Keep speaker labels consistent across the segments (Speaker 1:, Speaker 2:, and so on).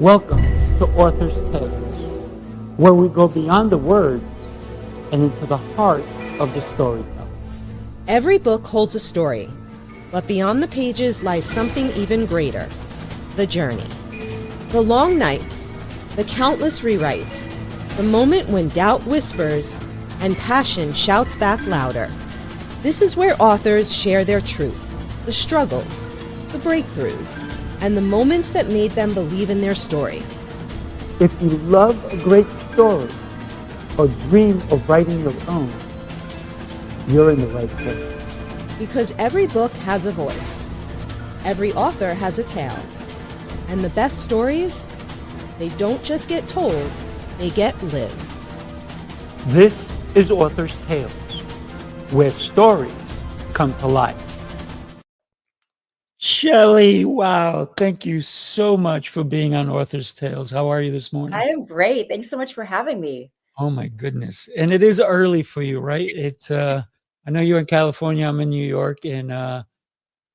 Speaker 1: Welcome to Author's Tales, where we go beyond the words and into the heart of the storyteller.
Speaker 2: Every book holds a story, but beyond the pages lies something even greater: the journey. The long nights, the countless rewrites, the moment when doubt whispers and passion shouts back louder. This is where authors share their truth, the struggles, the breakthroughs, and the moments that made them believe in their story.
Speaker 1: If you love a great story or dream of writing your own, you're in the right place.
Speaker 2: Because every book has a voice, every author has a tale, and the best stories, they don't just get told, they get lived.
Speaker 1: This is Author's Tales, where stories come to life. Shelly, wow, thank you so much for being on Author's Tales. How are you this morning?
Speaker 3: I am great. Thanks so much for having me.
Speaker 1: Oh my goodness. And it is early for you, right? It's I know you're in California, I'm in New York, and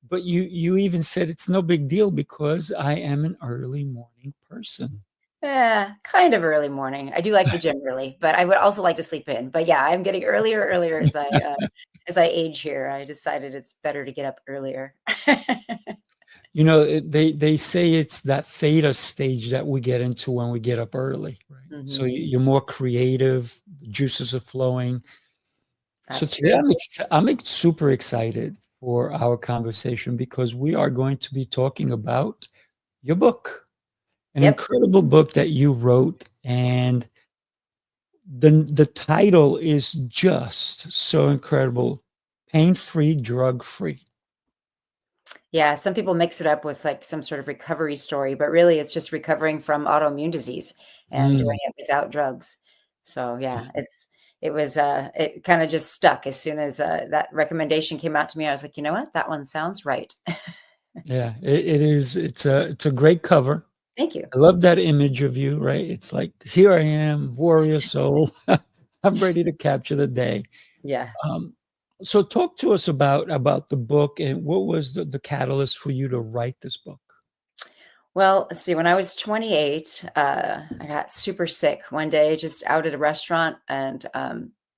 Speaker 1: but you even said it's no big deal because I am an early morning person.
Speaker 3: Yeah, kind of early morning. I do like the gym early, but I would also like to sleep in. But yeah, I'm getting earlier as I age here. I decided it's better to get up earlier.
Speaker 1: You know, they say it's that theta stage that we get into when we get up early, right? So you're more creative, the juices are flowing. So
Speaker 3: That's
Speaker 1: today
Speaker 3: true.
Speaker 1: I'm super excited for our conversation because we are going to be talking about your book, an
Speaker 3: Yep.
Speaker 1: incredible book that you wrote, and the title is just so incredible: Pain-Free, Drug-Free.
Speaker 3: Yeah, some people mix it up with like some sort of recovery story, but really it's just recovering from autoimmune disease and doing it without drugs. So yeah, it kind of just stuck as soon as that recommendation came out to me. I was like, you know what? That one sounds right.
Speaker 1: Yeah, it is. It's a great cover.
Speaker 3: Thank you.
Speaker 1: I love that image of you, right? It's like, here I am, warrior soul. I'm ready to capture the day.
Speaker 3: Yeah.
Speaker 1: Um, so talk to us about the book and what was the catalyst for you to write this book?
Speaker 3: Well, let's see. When I was 28, I got super sick one day, just out at a restaurant, and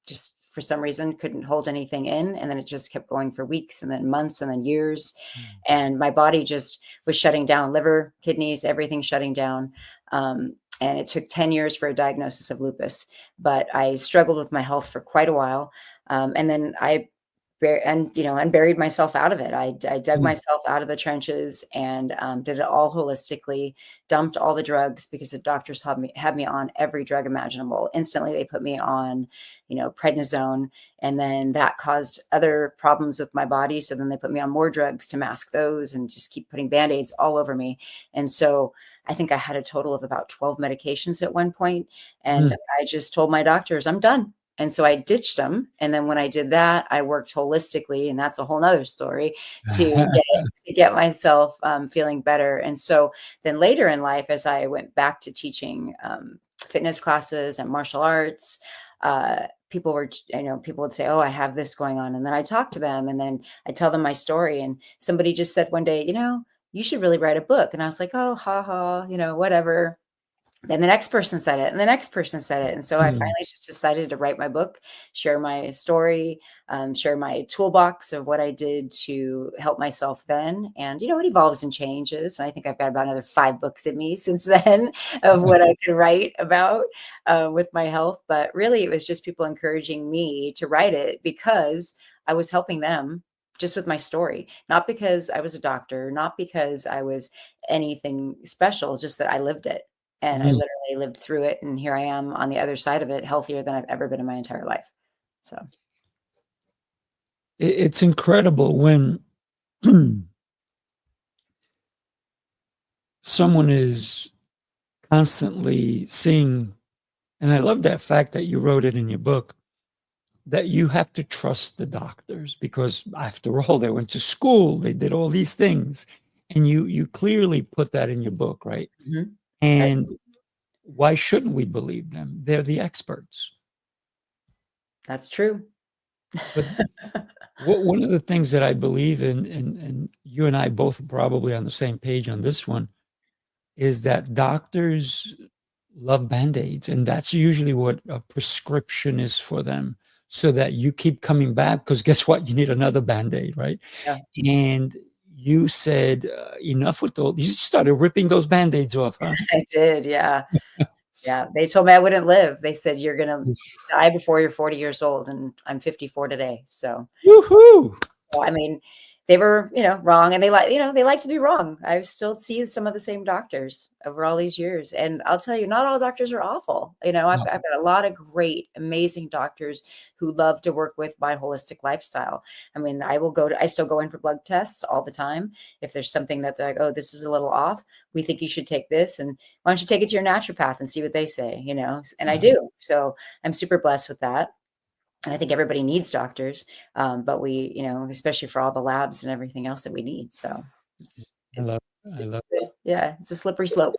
Speaker 3: just for some reason couldn't hold anything in. And then it just kept going for weeks, and then months, and then years. And my body just was shutting down, liver, kidneys, everything shutting down. And it took 10 years for a diagnosis of lupus. But I struggled with my health for quite a while. And then and buried myself out of it. I dug
Speaker 1: Mm,
Speaker 3: myself out of the trenches and did it all holistically, dumped all the drugs because the doctors had me on every drug imaginable. Instantly, they put me on, prednisone, and then that caused other problems with my body. So then they put me on more drugs to mask those and just keep putting Band-Aids all over me. And so I think I had a total of about 12 medications at one point, and
Speaker 1: mm.
Speaker 3: I just told my doctors, I'm done. And so I ditched them. And then when I did that, I worked holistically, and that's a whole nother story to get myself feeling better. And so then later in life, as I went back to teaching fitness classes and martial arts, people would say, oh, I have this going on. And then I talk to them, and then I tell them my story. And somebody just said one day, you should really write a book. And I was like, oh, ha ha, whatever. Then the next person said it, and the next person said it. And so I finally just decided to write my book, share my story, share my toolbox of what I did to help myself then. And, it evolves and changes. And I think I've got about another 5 books in me since then of what I could write about with my health. But really, it was just people encouraging me to write it because I was helping them just with my story, not because I was a doctor, not because I was anything special, just that I lived it. And I
Speaker 1: Mm.
Speaker 3: literally lived through it, and here I am on the other side of it, healthier than I've ever been in my entire life. So,
Speaker 1: It's incredible when someone is constantly seeing, and I love that fact that you wrote it in your book, that you have to trust the doctors because after all, they went to school, they did all these things. And you clearly put that in your book, right?
Speaker 3: mhm, I
Speaker 1: And why shouldn't we believe them? They're the experts.
Speaker 3: that's true.
Speaker 1: But one of the things that I believe in, and you and I both are probably on the same page on this one, is that doctors love Band-Aids, and that's usually what a prescription is for them, so that you keep coming back, because guess what? You need another Band-Aid, right?
Speaker 3: Yeah,
Speaker 1: And you said, "Enough with those." You started ripping those Band-Aids off, huh?
Speaker 3: I did. Yeah. Yeah. They told me I wouldn't live. They said, "You're going to die before you're 40 years old." And I'm 54 today.
Speaker 1: Woohoo!
Speaker 3: So, I mean, they were, wrong, and they like to be wrong. I still see some of the same doctors over all these years, and I'll tell you, not all doctors are awful. I've got a lot of great, amazing doctors who love to work with my holistic lifestyle. I mean, I still go in for blood tests all the time. If there's something that they're like, "Oh, this is a little off. We think you should take this, and why don't you take it to your naturopath and see what they say?" And I do. So I'm super blessed with that. And I think everybody needs doctors, but we, especially for all the labs and everything else that we need. So it's,
Speaker 1: I
Speaker 3: it's,
Speaker 1: love I love
Speaker 3: yeah, it's a slippery slope.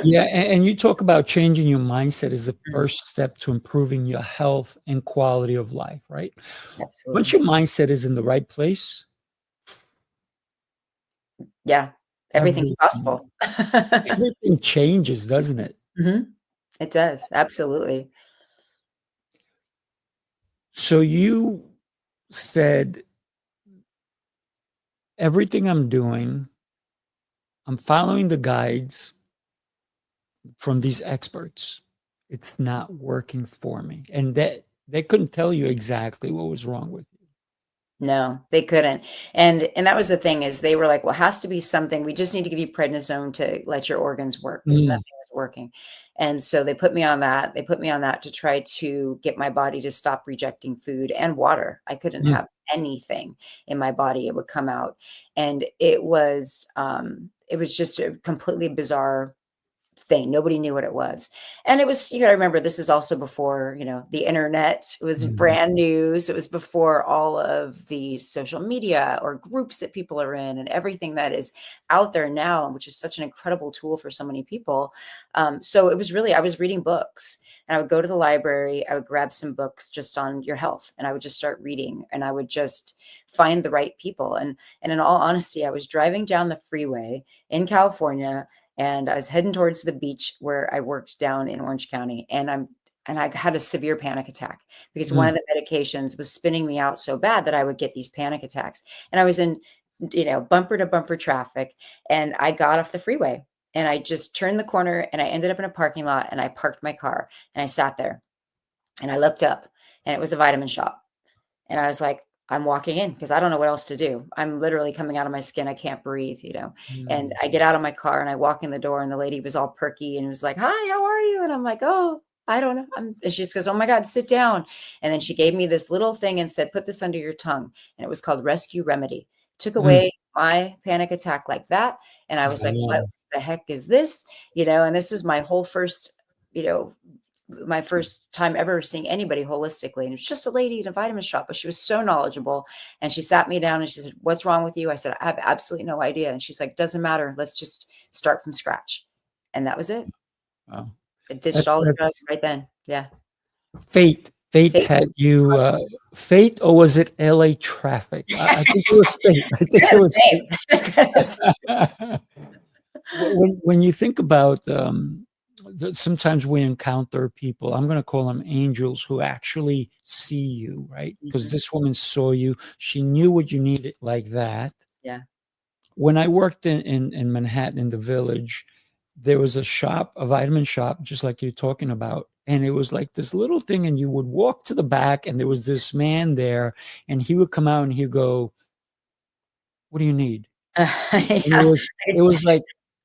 Speaker 1: Yeah, and you talk about changing your mindset as the
Speaker 3: Mm,
Speaker 1: first step to improving your health and quality of life, right? Once
Speaker 3: absolutely.
Speaker 1: your mindset is in the right place,
Speaker 3: Yeah, everything's
Speaker 1: everything
Speaker 3: possible.
Speaker 1: everything changes, doesn't it?
Speaker 3: Mhm. It does. Absolutely.
Speaker 1: So you said, "Everything I'm doing, I'm following the guides from these experts. It's not working for me." And that they couldn't tell you exactly what was wrong with you.
Speaker 3: No, they couldn't. And that was the thing is they were like, "Well, it has to be something. We just need to give you prednisone to let your organs work because
Speaker 1: Mm,
Speaker 3: nothing is working." And so they put me on that. They put me on that to try to get my body to stop rejecting food and water. I couldn't
Speaker 1: mm,
Speaker 3: have anything in my body. It would come out. And it was just a completely bizarre thing. Nobody knew what it was. And it was, you got to remember, this is also before, the internet. It was
Speaker 1: mhm,
Speaker 3: brand new. So it was before all of the social media or groups that people are in and everything that is out there now, which is such an incredible tool for so many people. So it was really, I was reading books. And I would go to the library, I would grab some books just on your health, and I would just start reading, and I would just find the right people. And in all honesty, I was driving down the freeway in California, and I was heading towards the beach where I worked down in Orange County, and I had a severe panic attack because one
Speaker 1: mm,
Speaker 3: of the medications was spinning me out so bad that I would get these panic attacks. And I was in, bumper to bumper traffic, and I got off the freeway and I just turned the corner and I ended up in a parking lot, and I parked my car and I sat there and I looked up, and it was a vitamin shop. And I was like, I'm walking in because I don't know what else to do. I'm literally coming out of my skin. I can't breathe. And
Speaker 1: mm.
Speaker 3: I get out of my car and I walk in the door, and the lady was all perky and was like, "Hi, how are you?" And I'm like, "Oh, I don't know." And she just goes, "Oh my God, sit down." And then she gave me this little thing and said, "Put this under your tongue." And it was called Rescue Remedy. Took
Speaker 1: Mm.
Speaker 3: away my panic attack like that. And I was like, "What
Speaker 1: Wow.
Speaker 3: the heck is this?" And this was my whole you know, my first time ever seeing anybody holistically. And it was just a lady in a vitamin shop, but she was so knowledgeable. And she sat me down and she said, "What's wrong with you?" I said, "I have absolutely no idea." And she's like, "Doesn't matter. Let's just start from scratch." And that was it.
Speaker 1: Wow.
Speaker 3: I ditched
Speaker 1: That's
Speaker 3: all the drugs
Speaker 1: that's
Speaker 3: right then. Yeah.
Speaker 1: fate. Fate
Speaker 3: Fate.
Speaker 1: had you, fate, or was it LA traffic? I think it was fate. I think it was
Speaker 3: Same.
Speaker 1: when you think about, sometimes we encounter people, I'm gonna call them angels, who actually see you, right? Because
Speaker 3: Mhm.
Speaker 1: this woman saw you. She knew what you needed like that.
Speaker 3: Yeah.
Speaker 1: When I worked in Manhattan in the Village, there was a shop, a vitamin shop, just like you're talking about, and it was like this little thing, and you would walk to the back, and there was this man there, and he would come out and he'd go, "What do you need?" And
Speaker 3: Yeah.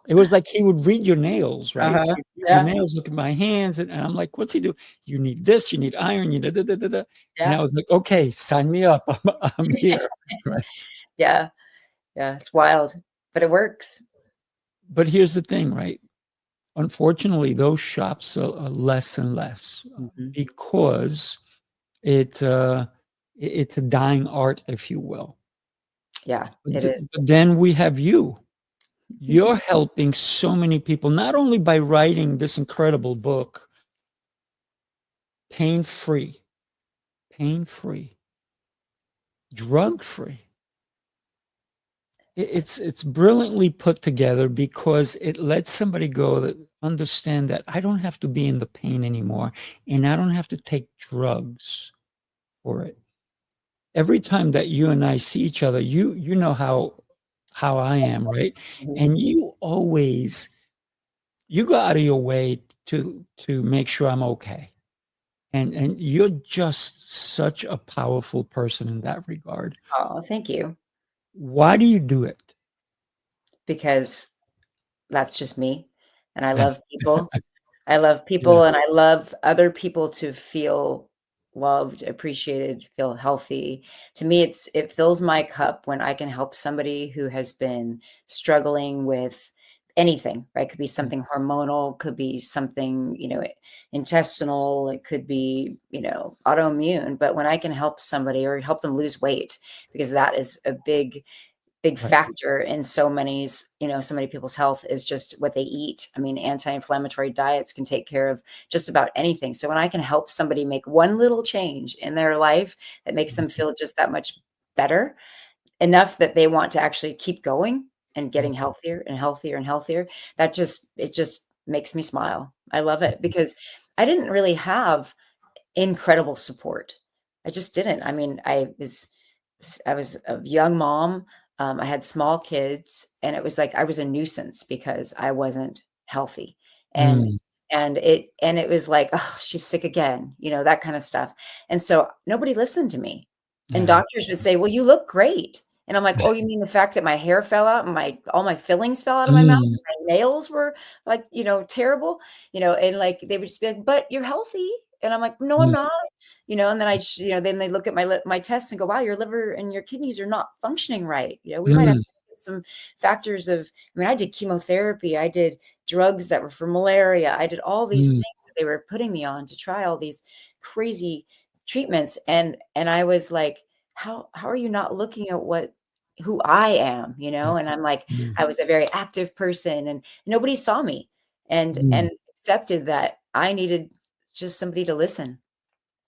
Speaker 1: it was like he would read your nails, right?
Speaker 3: Uh-huh.
Speaker 1: He'd read your
Speaker 3: Yeah.
Speaker 1: nails, look at my hands, and I'm like, "What's he do? You need this, you need iron, you da da da da da." And I
Speaker 3: Yeah.
Speaker 1: was like, "Okay, sign me up. I'm here." Right?
Speaker 3: Yeah. Yeah. It's wild, but it works.
Speaker 1: But here's the thing, right? Unfortunately, those shops are less and less,
Speaker 3: Mhm.
Speaker 1: because it, it's a dying art, if you will.
Speaker 3: Yeah,
Speaker 1: But
Speaker 3: it is.
Speaker 1: but then we have you. You're helping so many people, not only by writing this incredible book, pain-free, pain-free, drug-free. it's brilliantly put together because it lets somebody go that understand that I don't have to be in the pain anymore, and I don't have to take drugs for it. Every time that you and I see each other, you know how I am, right?
Speaker 3: Mhm.
Speaker 1: And you go out of your way to make sure I'm okay. And you're just such a powerful person in that regard.
Speaker 3: Oh, thank you.
Speaker 1: Why do you do it?
Speaker 3: Because that's just me, and I love people. I love
Speaker 1: Yeah.
Speaker 3: people, and I love other people to feel loved, appreciated, feel healthy. To me, it fills my cup when I can help somebody who has been struggling with anything, right? Could be something hormonal, could be something, intestinal, it could be, autoimmune. But when I can help somebody or help them lose weight, because that is a big
Speaker 1: Right.
Speaker 3: factor in so many people's health is just what they eat. I mean, anti-inflammatory diets can take care of just about anything. So when I can help somebody make one little change in their life that makes them feel just that much better, enough that they want to actually keep going and getting healthier and healthier and healthier, it just makes me smile. I love it because I didn't really have incredible support. I just didn't. I mean, I was a young mom. I had small kids, and it was like I was a nuisance because I wasn't healthy. And
Speaker 1: Mm,
Speaker 3: and it was like, oh, she's sick again, that kind of stuff. And so nobody listened to me. And
Speaker 1: yeah.
Speaker 3: doctors would say, "Well, you look great." And I'm like, "Oh, you mean the fact that my hair fell out and my all my fillings fell out of my mouth,
Speaker 1: Mm,
Speaker 3: my nails were like, terrible?" And like they would just be like, "But you're healthy." And I'm like, "No, I'm
Speaker 1: mm,
Speaker 3: not." And then then they look at my tests and go, "Wow, your liver and your kidneys are not functioning right. We might have
Speaker 1: mm,
Speaker 3: to get some factors of." I mean, I did chemotherapy, I did drugs that were for malaria, I did all these
Speaker 1: mm,
Speaker 3: things that they were putting me on to try all these crazy treatments, and I was like, "How are you not looking at who I am?" And I'm like,
Speaker 1: mm,
Speaker 3: I was a very active person, and nobody saw me
Speaker 1: mm,
Speaker 3: and accepted that I needed just somebody to listen.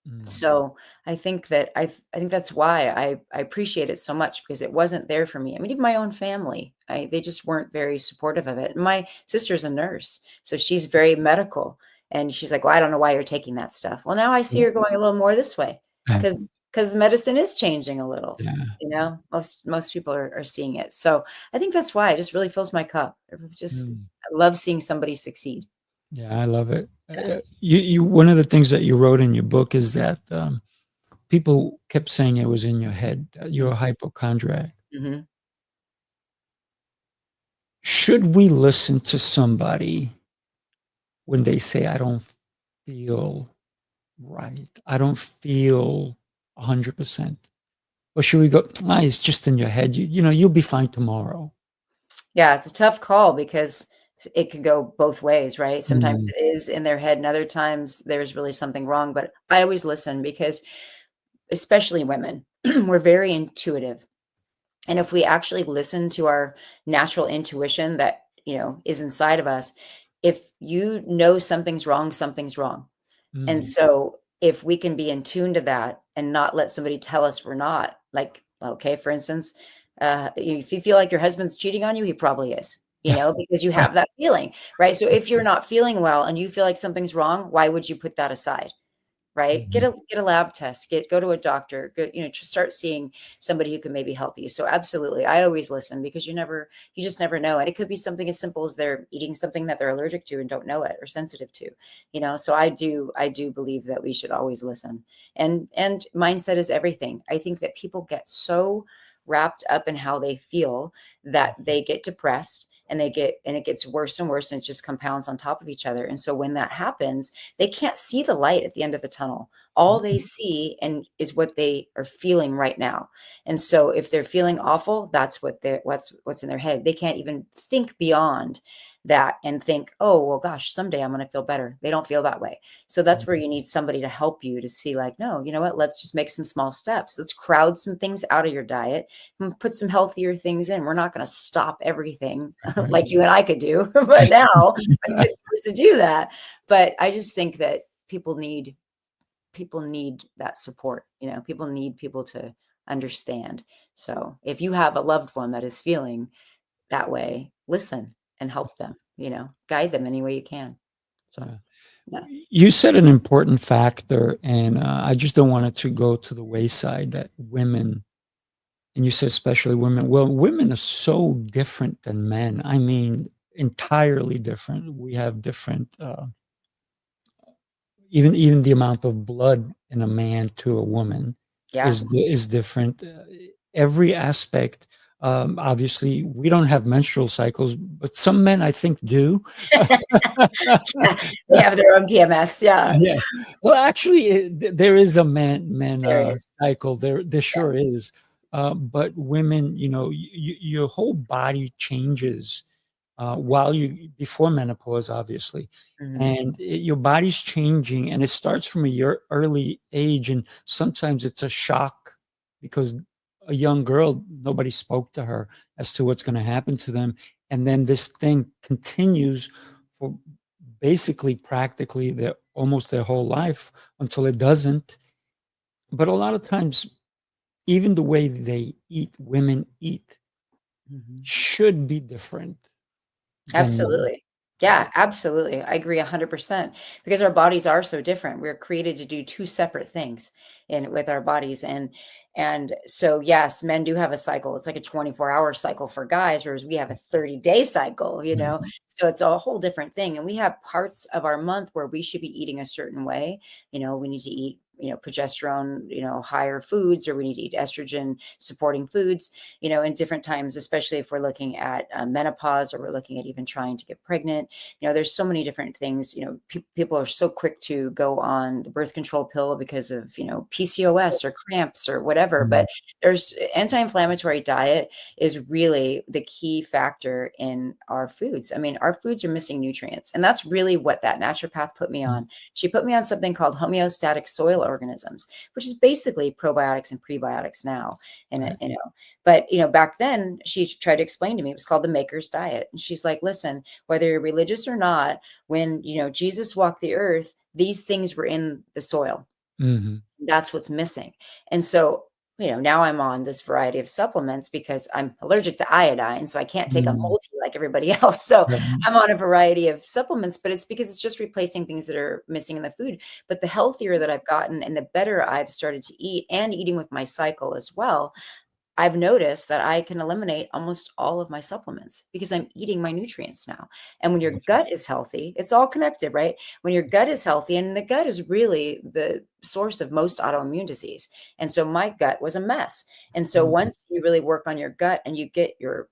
Speaker 1: mm.
Speaker 3: So I think that's why I appreciate it so much because it wasn't there for me. I mean, even my own family, they just weren't very supportive of it. My sister's a nurse, so she's very medical, and she's like, "Well, I don't know why you're taking that stuff." Well, now I see
Speaker 1: Yeah.
Speaker 3: her going a little more this way
Speaker 1: Yeah.
Speaker 3: because medicine is changing a little.
Speaker 1: Yeah.
Speaker 3: Most people are seeing it. So I think that's why it just really fills my cup.
Speaker 1: Mm.
Speaker 3: I love seeing somebody succeed.
Speaker 1: Yeah, I love it.
Speaker 3: Yeah.
Speaker 1: You one of the things that you wrote in your book is that people kept saying it was in your head. You're a hypochondriac.
Speaker 3: Mhm.
Speaker 1: Should we listen to somebody when they say, "I don't feel right. I don't feel 100%." Or should we go, it's just in your head. You'll be fine tomorrow."
Speaker 3: Yeah, it's a tough call because it can go both ways, right? Sometimes
Speaker 1: Mm,
Speaker 3: it is in their head, and other times there's really something wrong. But I always listen because, especially women, we're very intuitive. And if we actually listen to our natural intuition that, is inside of us, if you know something's wrong, something's wrong. And
Speaker 1: mm,
Speaker 3: so if we can be in tune to that and not let somebody tell us we're not, like, okay, for instance, if you feel like your husband's cheating on you, he probably is, because you have that feeling, right? So if you're not feeling well and you feel like something's wrong, why would you put that aside? Right? Get
Speaker 1: mhm,
Speaker 3: a lab test, go to a doctor, start seeing somebody who can maybe help you. So absolutely. I always listen because you just never know. And it could be something as simple as they're eating something that they're allergic to and don't know it or sensitive to, So I do believe that we should always listen. And mindset is everything. I think that people get so wrapped up in how they feel that they get depressed and it gets worse and worse and it just compounds on top of each other. And so when that happens, they can't see the light at the end of the tunnel. All they
Speaker 1: mhm,
Speaker 3: see and is what they are feeling right now. And so if they're feeling awful, that's what's in their head. They can't even think beyond that and think, "Oh, well, gosh, someday I'm going to feel better." They don't feel that way. So that's where
Speaker 1: mhm,
Speaker 3: you need somebody to help you to see, like, no, you know what? Let's just make some small steps. Let's crowd some things out of your diet and put some healthier things in. We're not going to stop everything
Speaker 1: right.
Speaker 3: like you and I could do, but now it took years to do that. But I just think that people need that support. People need people to understand. So if you have a loved one that is feeling that way, listen and help them, guide them any way you can. So,
Speaker 1: Yeah.
Speaker 3: yeah.
Speaker 1: You said an important factor, and I just don't want it to go to the wayside that women, and you said especially women, well, women are so different than men. I mean, entirely different. We have different, even the amount of blood in a man to a woman
Speaker 3: Yeah.
Speaker 1: is different. Every aspect. Obviously, we don't have menstrual cycles, but some men I think do.
Speaker 3: They have their own PMS. Yeah,
Speaker 1: Yeah. Well, actually, there is a man
Speaker 3: there is.
Speaker 1: cycle. There sure is. But women, your whole body changes while you before menopause, obviously,
Speaker 3: Mhm.
Speaker 1: and your body's changing, and it starts from a early age, and sometimes it's a shock because a young girl, nobody spoke to her as to what's going to happen to them, and then this thing continues for basically practically their whole life until it doesn't. But a lot of times, even the way they eat, women eat,
Speaker 3: Mhm.
Speaker 1: should be different than men.
Speaker 3: Absolutely. Yeah, absolutely. I agree 100% because our bodies are so different. We're created to do two separate things in with our bodies. And so yes, men do have a cycle. It's like a 24-hour cycle for guys, whereas we have a 30-day cycle.
Speaker 1: Mhm.
Speaker 3: So it's a whole different thing. And we have parts of our month where we should be eating a certain way. We need to eat, progesterone, higher foods, or we need to eat estrogen supporting foods, in different times, especially if we're looking at menopause, or we're looking at even trying to get pregnant. There's so many different things. People are so quick to go on the birth control pill because of, PCOS or cramps or whatever.
Speaker 1: Mhm.
Speaker 3: But there's anti-inflammatory diet is really the key factor in our foods. I mean, our foods are missing nutrients. And that's really what that naturopath put me on. She put me on something called homeostatic soil organisms, which is basically probiotics and prebiotics now. And
Speaker 1: Right.
Speaker 3: but back then she tried to explain to me, it was called the maker's diet. And she's like, listen, whether you're religious or not, when Jesus walked the earth, these things were in the soil.
Speaker 1: Mhm.
Speaker 3: That's what's missing. And so, now I'm on this variety of supplements because I'm allergic to iodine. So I can't take a
Speaker 1: Mm.
Speaker 3: multi like everybody else. So
Speaker 1: Right.
Speaker 3: I'm on a variety of supplements, but it's because it's just replacing things that are missing in the food. But the healthier that I've gotten and the better I've started to eat, and eating with my cycle as well, I've noticed that I can eliminate almost all of my supplements because I'm eating my nutrients now. And when your
Speaker 1: Gotcha.
Speaker 3: gut is healthy, it's all connected, right? When your gut is healthy, and the gut is really the source of most autoimmune disease. And so my gut was a mess. And so
Speaker 1: Mm.
Speaker 3: once you really work on your gut and you get your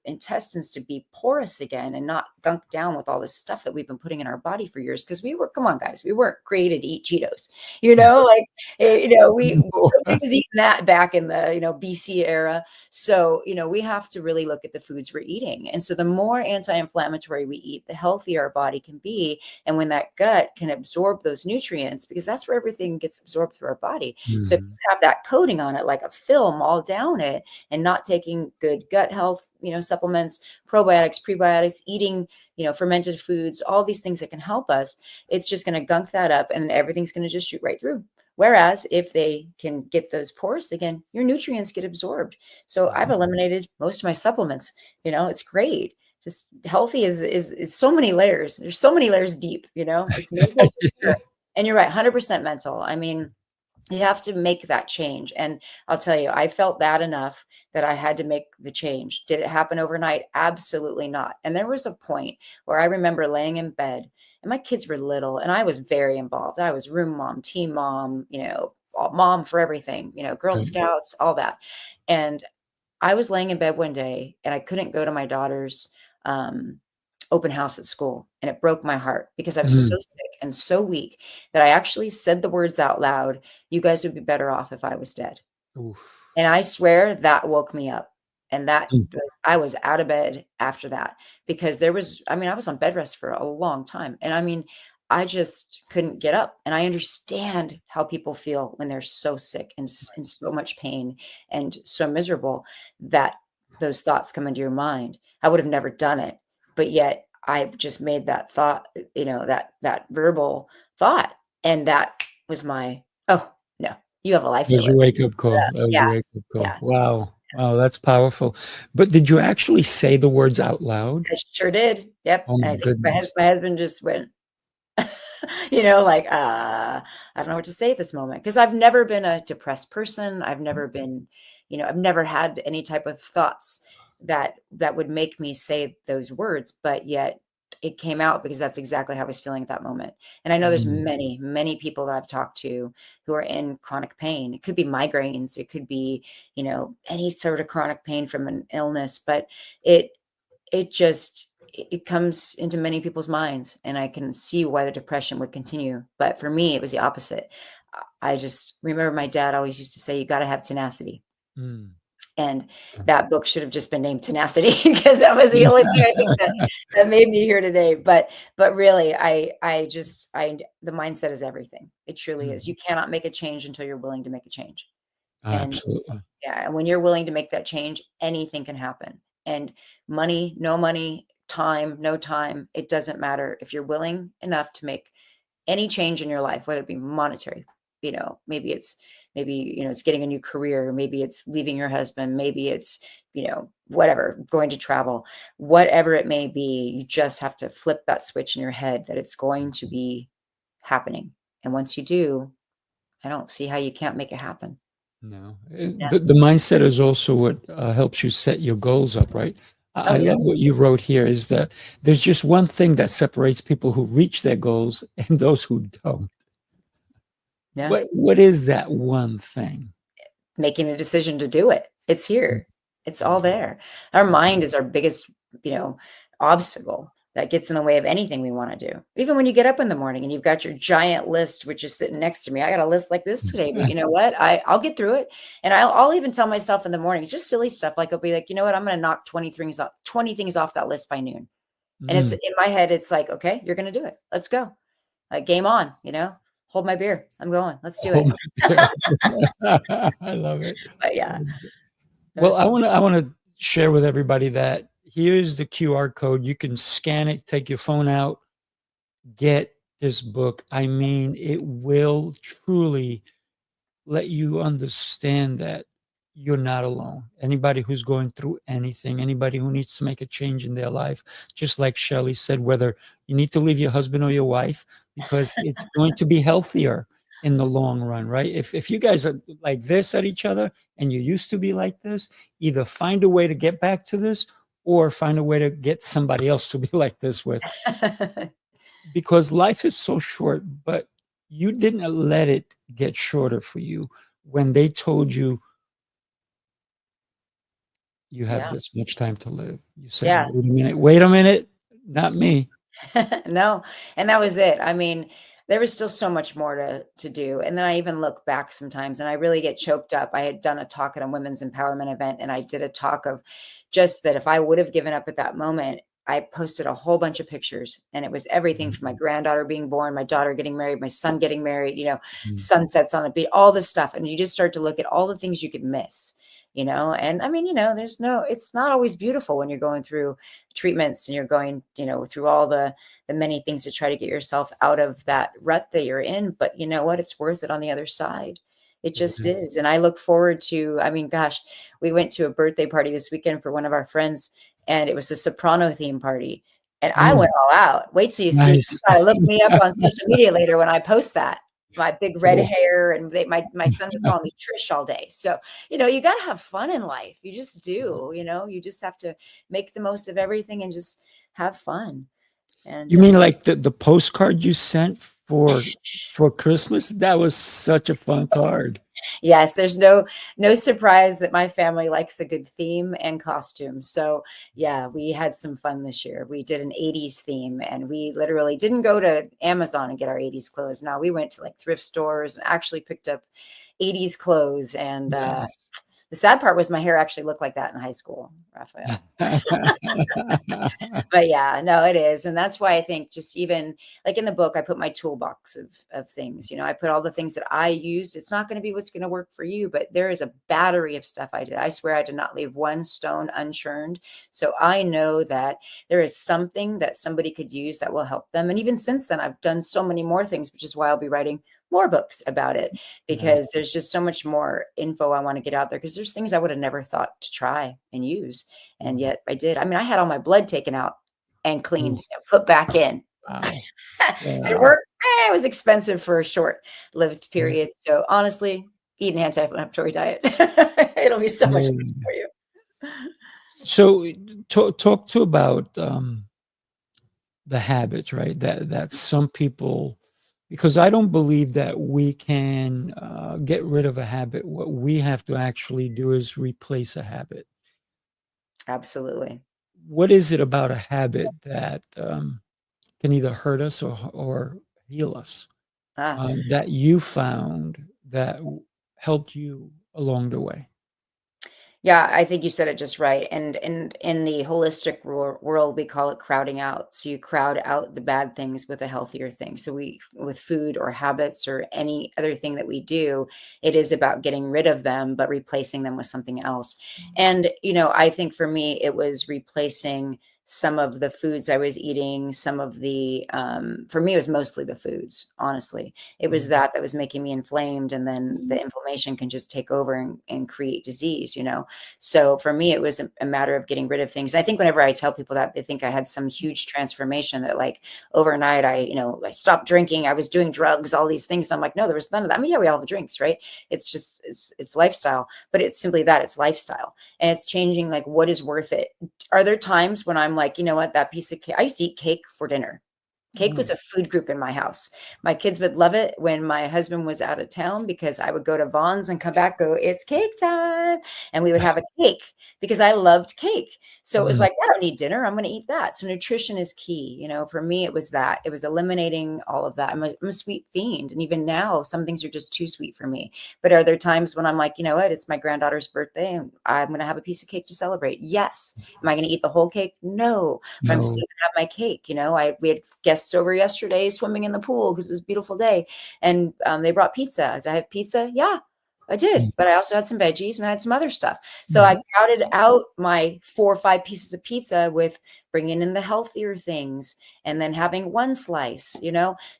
Speaker 3: intestines to be porous again and not gunk down with all this stuff that we've been putting in our body for years, because come on, guys, we weren't created to eat Cheetos, like, nobody was eating that back in the, BC era. So, we have to really look at the foods we're eating. And so the more anti-inflammatory we eat, the healthier our body can be. And when that gut can absorb those nutrients, because that's where everything gets absorbed through our body. So if you
Speaker 1: Mhm.
Speaker 3: have that coating on it, like a film all down it, and not taking good gut health, supplements, probiotics, prebiotics, eating, fermented foods, all these things that can help us, it's just going to gunk that up, and everything's going to just shoot right through. Whereas if they can get those pores again, your nutrients get absorbed. So I've
Speaker 1: Mhm.
Speaker 3: eliminated most of my supplements. It's great. Just healthy is so many layers. There's so many layers deep. It's mental for sure. And you're right, 100% mental. I mean, you have to make that change. And I'll tell you, I felt bad enough that I had to make the change. Did it happen overnight? Absolutely not. And there was a point where I remember laying in bed, and my kids were little, and I was very involved. I was room mom, team mom, mom for everything, Girl
Speaker 1: Right.
Speaker 3: Scouts, all that. And I was laying in bed one day, and I couldn't go to my daughter's um, open house at school. And it broke my heart because I was so
Speaker 1: Mm.
Speaker 3: sick and so weak that I actually said the words out loud, you guys would be better off if I was dead.
Speaker 1: Oof.
Speaker 3: And I swear that woke me up. And
Speaker 1: Mm.
Speaker 3: I was out of bed after that, because I was on bed rest for a long time. And I mean, I just couldn't get up. And I understand how people feel when they're so sick and in so much pain and so miserable that those thoughts come into your mind. I would have never done it, but yet I just made that thought, that verbal thought. And that was my, oh, no. You have a life to
Speaker 1: There's
Speaker 3: live.
Speaker 1: your wake-up call. That was
Speaker 3: Yeah.
Speaker 1: your wake-up call.
Speaker 3: Yeah.
Speaker 1: Wow. Wow, that's powerful. But did you actually say the words out loud?
Speaker 3: I sure did. Yep.
Speaker 1: Oh
Speaker 3: And
Speaker 1: my
Speaker 3: I think
Speaker 1: goodness.
Speaker 3: my husband just went, like, I don't know what to say at this moment. Because I've never been a depressed person. I've never been, I've never had any type of thoughts that would make me say those words, but yet it came out because that's exactly how I was feeling at that moment. And I know there's
Speaker 1: Mm,
Speaker 3: many, many people that I've talked to who are in chronic pain. It could be migraines, it could be, any sort of chronic pain from an illness, but it it comes into many people's minds, and I can see why the depression would continue. But for me, it was the opposite. I just remember my dad always used to say, you got to have tenacity.
Speaker 1: mm.
Speaker 3: And that book should have just been named Tenacity because that was the only thing I think that made me here today. But really, the mindset is everything. It truly is. You
Speaker 1: Mhm.
Speaker 3: cannot make a change until you're willing to make a change. And
Speaker 1: Absolutely.
Speaker 3: yeah, and when you're willing to make that change, anything can happen. And money, no money, time, no time, it doesn't matter. If you're willing enough to make any change in your life, whether it be monetary, maybe it's getting a new career, maybe it's leaving your husband, maybe it's, whatever, going to travel, whatever it may be, you just have to flip that switch in your head that it's going to be happening. And once you do, I don't see how you can't make it happen.
Speaker 1: No.
Speaker 3: Yeah.
Speaker 1: The mindset is also what helps you set your goals up, right?
Speaker 3: Oh
Speaker 1: I
Speaker 3: yeah.
Speaker 1: love what you wrote here is that there's just one thing that separates people who reach their goals and those who don't.
Speaker 3: Yeah.
Speaker 1: What is that one thing?
Speaker 3: Making a decision to do it. It's here. It's all
Speaker 1: Mhm.
Speaker 3: there. Our mind is our biggest, you know, obstacle that gets in the way of anything we want to do. Even when you get up in the morning and you've got your giant list, which is sitting next to me. I got a list like this today, but you know what? I'll get through it. And I'll even tell myself in the morning, it's just silly stuff. Like I'll be like, you know what? I'm going to knock 20 things off that list by noon. And it's
Speaker 1: Mm.
Speaker 3: in my head, it's like, okay, you're going to do it. Let's go. Game on, hold my beer. I'm going. Let's do
Speaker 1: Oh
Speaker 3: it.
Speaker 1: my God. I love it.
Speaker 3: But yeah,
Speaker 1: Well,
Speaker 3: that's
Speaker 1: I want to share with everybody that here's the QR code. You can scan it, take your phone out, get this book. I mean, it will truly let you understand that you're not alone. Anybody who's going through anything, anybody who needs to make a change in their life, just like Shelly said, whether you need to leave your husband or your wife, because it's going to be healthier in the long run, right? If you guys are like this at each other and you used to be like this, either find a way to get back to this or find a way to get somebody else to be like this with, because life is so short, but you didn't let it get shorter for you when they told you you have
Speaker 3: yeah,
Speaker 1: this much time to live. You said,
Speaker 3: yeah.
Speaker 1: wait a minute, not me.
Speaker 3: No, and that was it. I mean, there was still so much more to do. And then I even look back sometimes and I really get choked up. I had done a talk at a women's empowerment event and I did a talk of just that if I would have given up at that moment, I posted a whole bunch of pictures and it was everything from my
Speaker 1: Mhm,
Speaker 3: granddaughter being born, my daughter getting married, my son getting married,
Speaker 1: mhm.
Speaker 3: sunsets on a beach, all this stuff. And you just start to look at all the things you could miss, and I mean, it's not always beautiful when you're going through treatments and you're going, through all the many things to try to get yourself out of that rut that you're in. But you know what? It's worth it on the other side. It
Speaker 1: It
Speaker 3: just
Speaker 1: is.
Speaker 3: is. And I look forward to, I mean, gosh, we went to a birthday party this weekend for one of our friends, and it was a soprano theme party. And I
Speaker 1: Mm,
Speaker 3: went all out. Wait till you see it. You
Speaker 1: nice.
Speaker 3: gotta look me up on social media later when I post that. My big red
Speaker 1: Cool.
Speaker 3: hair, and my son was calling me Trish all day. So, you got to have fun in life. You just do, you just have to make the most of everything and just have fun. And
Speaker 1: You mean like the postcard you sent for Christmas? That was such a fun card.
Speaker 3: yes, there's no surprise that my family likes a good theme and costume. So yeah, we had some fun this year. We did an 80s theme and we literally didn't go to Amazon and get our 80s clothes. No, we went to like thrift stores and actually picked up 80s clothes. And
Speaker 1: Nice.
Speaker 3: the sad part was my hair actually looked like that in high school, Raphael. But yeah, no, it is. And that's why I think just even like in the book, I put my toolbox of things, I put all the things that I used. It's not going to be what's going to work for you, but there is a battery of stuff I did. I swear I did not leave one stone unturned. So I know that there is something that somebody could use that will help them. And even since then, I've done so many more things, which is why I'll be writing more books about it,
Speaker 1: Yeah.
Speaker 3: because there's just so much more info I want to get out there, because there's things I would have never thought to try and use. And
Speaker 1: Mm.
Speaker 3: yet I did. I mean, I had all my blood taken out and cleaned
Speaker 1: Oof.
Speaker 3: and put back in.
Speaker 1: Wow.
Speaker 3: Did it
Speaker 1: Wow.
Speaker 3: work? It was expensive for a short-lived
Speaker 1: Yeah.
Speaker 3: period. So honestly, eat an anti-inflammatory diet. It'll be so much better
Speaker 1: Yeah.
Speaker 3: for you.
Speaker 1: So talk to about the habits, right? That some people, because I don't believe that we can get rid of a habit. What we have to actually do is replace a habit.
Speaker 3: Absolutely.
Speaker 1: What is it about a habit that can either hurt us or heal us,
Speaker 3: Ah.
Speaker 1: that you found that helped you along the way?
Speaker 3: Yeah, I think you said it just right. And in the holistic world, we call it crowding out. So you crowd out the bad things with a healthier thing. So we, with food or habits or any other thing that we do, it is about getting rid of them, but replacing them with something else. And, I think for me, it was replacing some of the foods I was eating, some of the, for me, it was mostly the foods, honestly. It was
Speaker 1: Mhm.
Speaker 3: that was making me inflamed. And then the inflammation can just take over and create disease. So for me, it was a matter of getting rid of things. I think whenever I tell people that, they think I had some huge transformation, that like overnight I stopped drinking, I was doing drugs, all these things. And I'm like, no, there was none of that. I mean, yeah, we all have drinks, right? It's just, it's lifestyle, but it's simply that, it's lifestyle. And it's changing, like, what is worth it? Are there times when I'm like, you know what, that piece of cake, I used to eat cake for dinner. Cake was
Speaker 1: Mm.
Speaker 3: a food group in my house. My kids would love it when my husband was out of town, because I would go to Vaughn's and come back, go, it's cake time. And we would have a cake because I loved cake. So it was
Speaker 1: Mm.
Speaker 3: like, I don't need dinner. I'm going to eat that. So nutrition is key. For me, it was that. It was eliminating all of that. I'm a sweet fiend. And even now, some things are just too sweet for me. But are there times when I'm like, you know what? It's my granddaughter's birthday and I'm going to have a piece of cake to celebrate? Yes. Am I going to eat the whole cake? No. But I'm still
Speaker 1: No.
Speaker 3: gonna have my cake. We had guests over yesterday swimming in the pool because it was a beautiful day, and they brought pizza. Did I have pizza? Yeah, I did.
Speaker 1: Mm.
Speaker 3: But I also had some veggies and I had some other stuff. So I
Speaker 1: Mhm.
Speaker 3: crowded out my 4 or 5 pieces of pizza with bringing in the healthier things and then having one slice.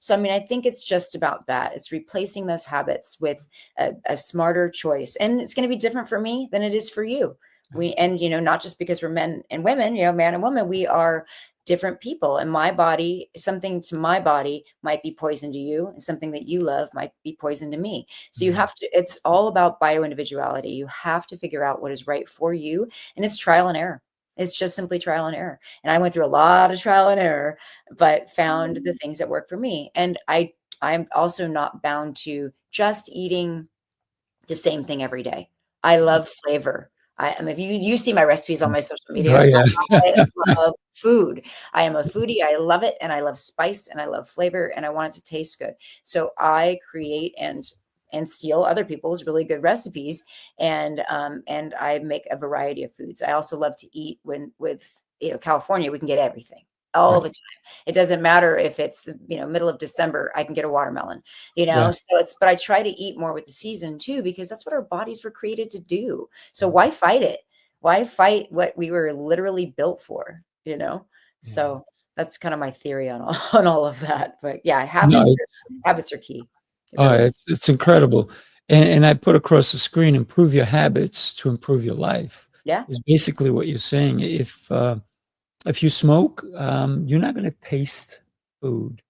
Speaker 3: So I mean, I think it's just about that. It's replacing those habits with a smarter choice, and it's going to be different for me than it is for you. Not just because we're men and women, man and woman, we are different people. And my body, something to my body might be poison to you, and something that you love might be poison to me. So you
Speaker 1: Mhm.
Speaker 3: have to, it's all about bio-individuality. You have to figure out what is right for you. And it's trial and error. It's just simply trial and error. And I went through a lot of trial and error, but found the things that work for me. And I'm also not bound to just eating the same thing every day. I love flavor. I mean, if you see my recipes on my social
Speaker 1: Oh,
Speaker 3: media,
Speaker 1: yeah.
Speaker 3: I love food. I am a foodie. I love it, and I love spice, and I love flavor, and I want it to taste good. So I create and steal other people's really good recipes, and I make a variety of foods. I also love to eat with California. We can get everything all
Speaker 1: Right.
Speaker 3: the time. It doesn't matter if it's middle of December. I can get a watermelon.
Speaker 1: Yeah.
Speaker 3: So but I try to eat more with the season too, because that's what our bodies were created to do. So why fight it? Why fight what we were literally built for?
Speaker 1: Yeah.
Speaker 3: So that's kind of my theory on all, on all of that. But yeah,
Speaker 1: No,
Speaker 3: habits are key. It
Speaker 1: oh,
Speaker 3: really is.
Speaker 1: it's incredible. And I put across the screen, improve your habits to improve your life
Speaker 3: Yeah.
Speaker 1: is basically what you're saying. If you smoke, you're not gonna taste food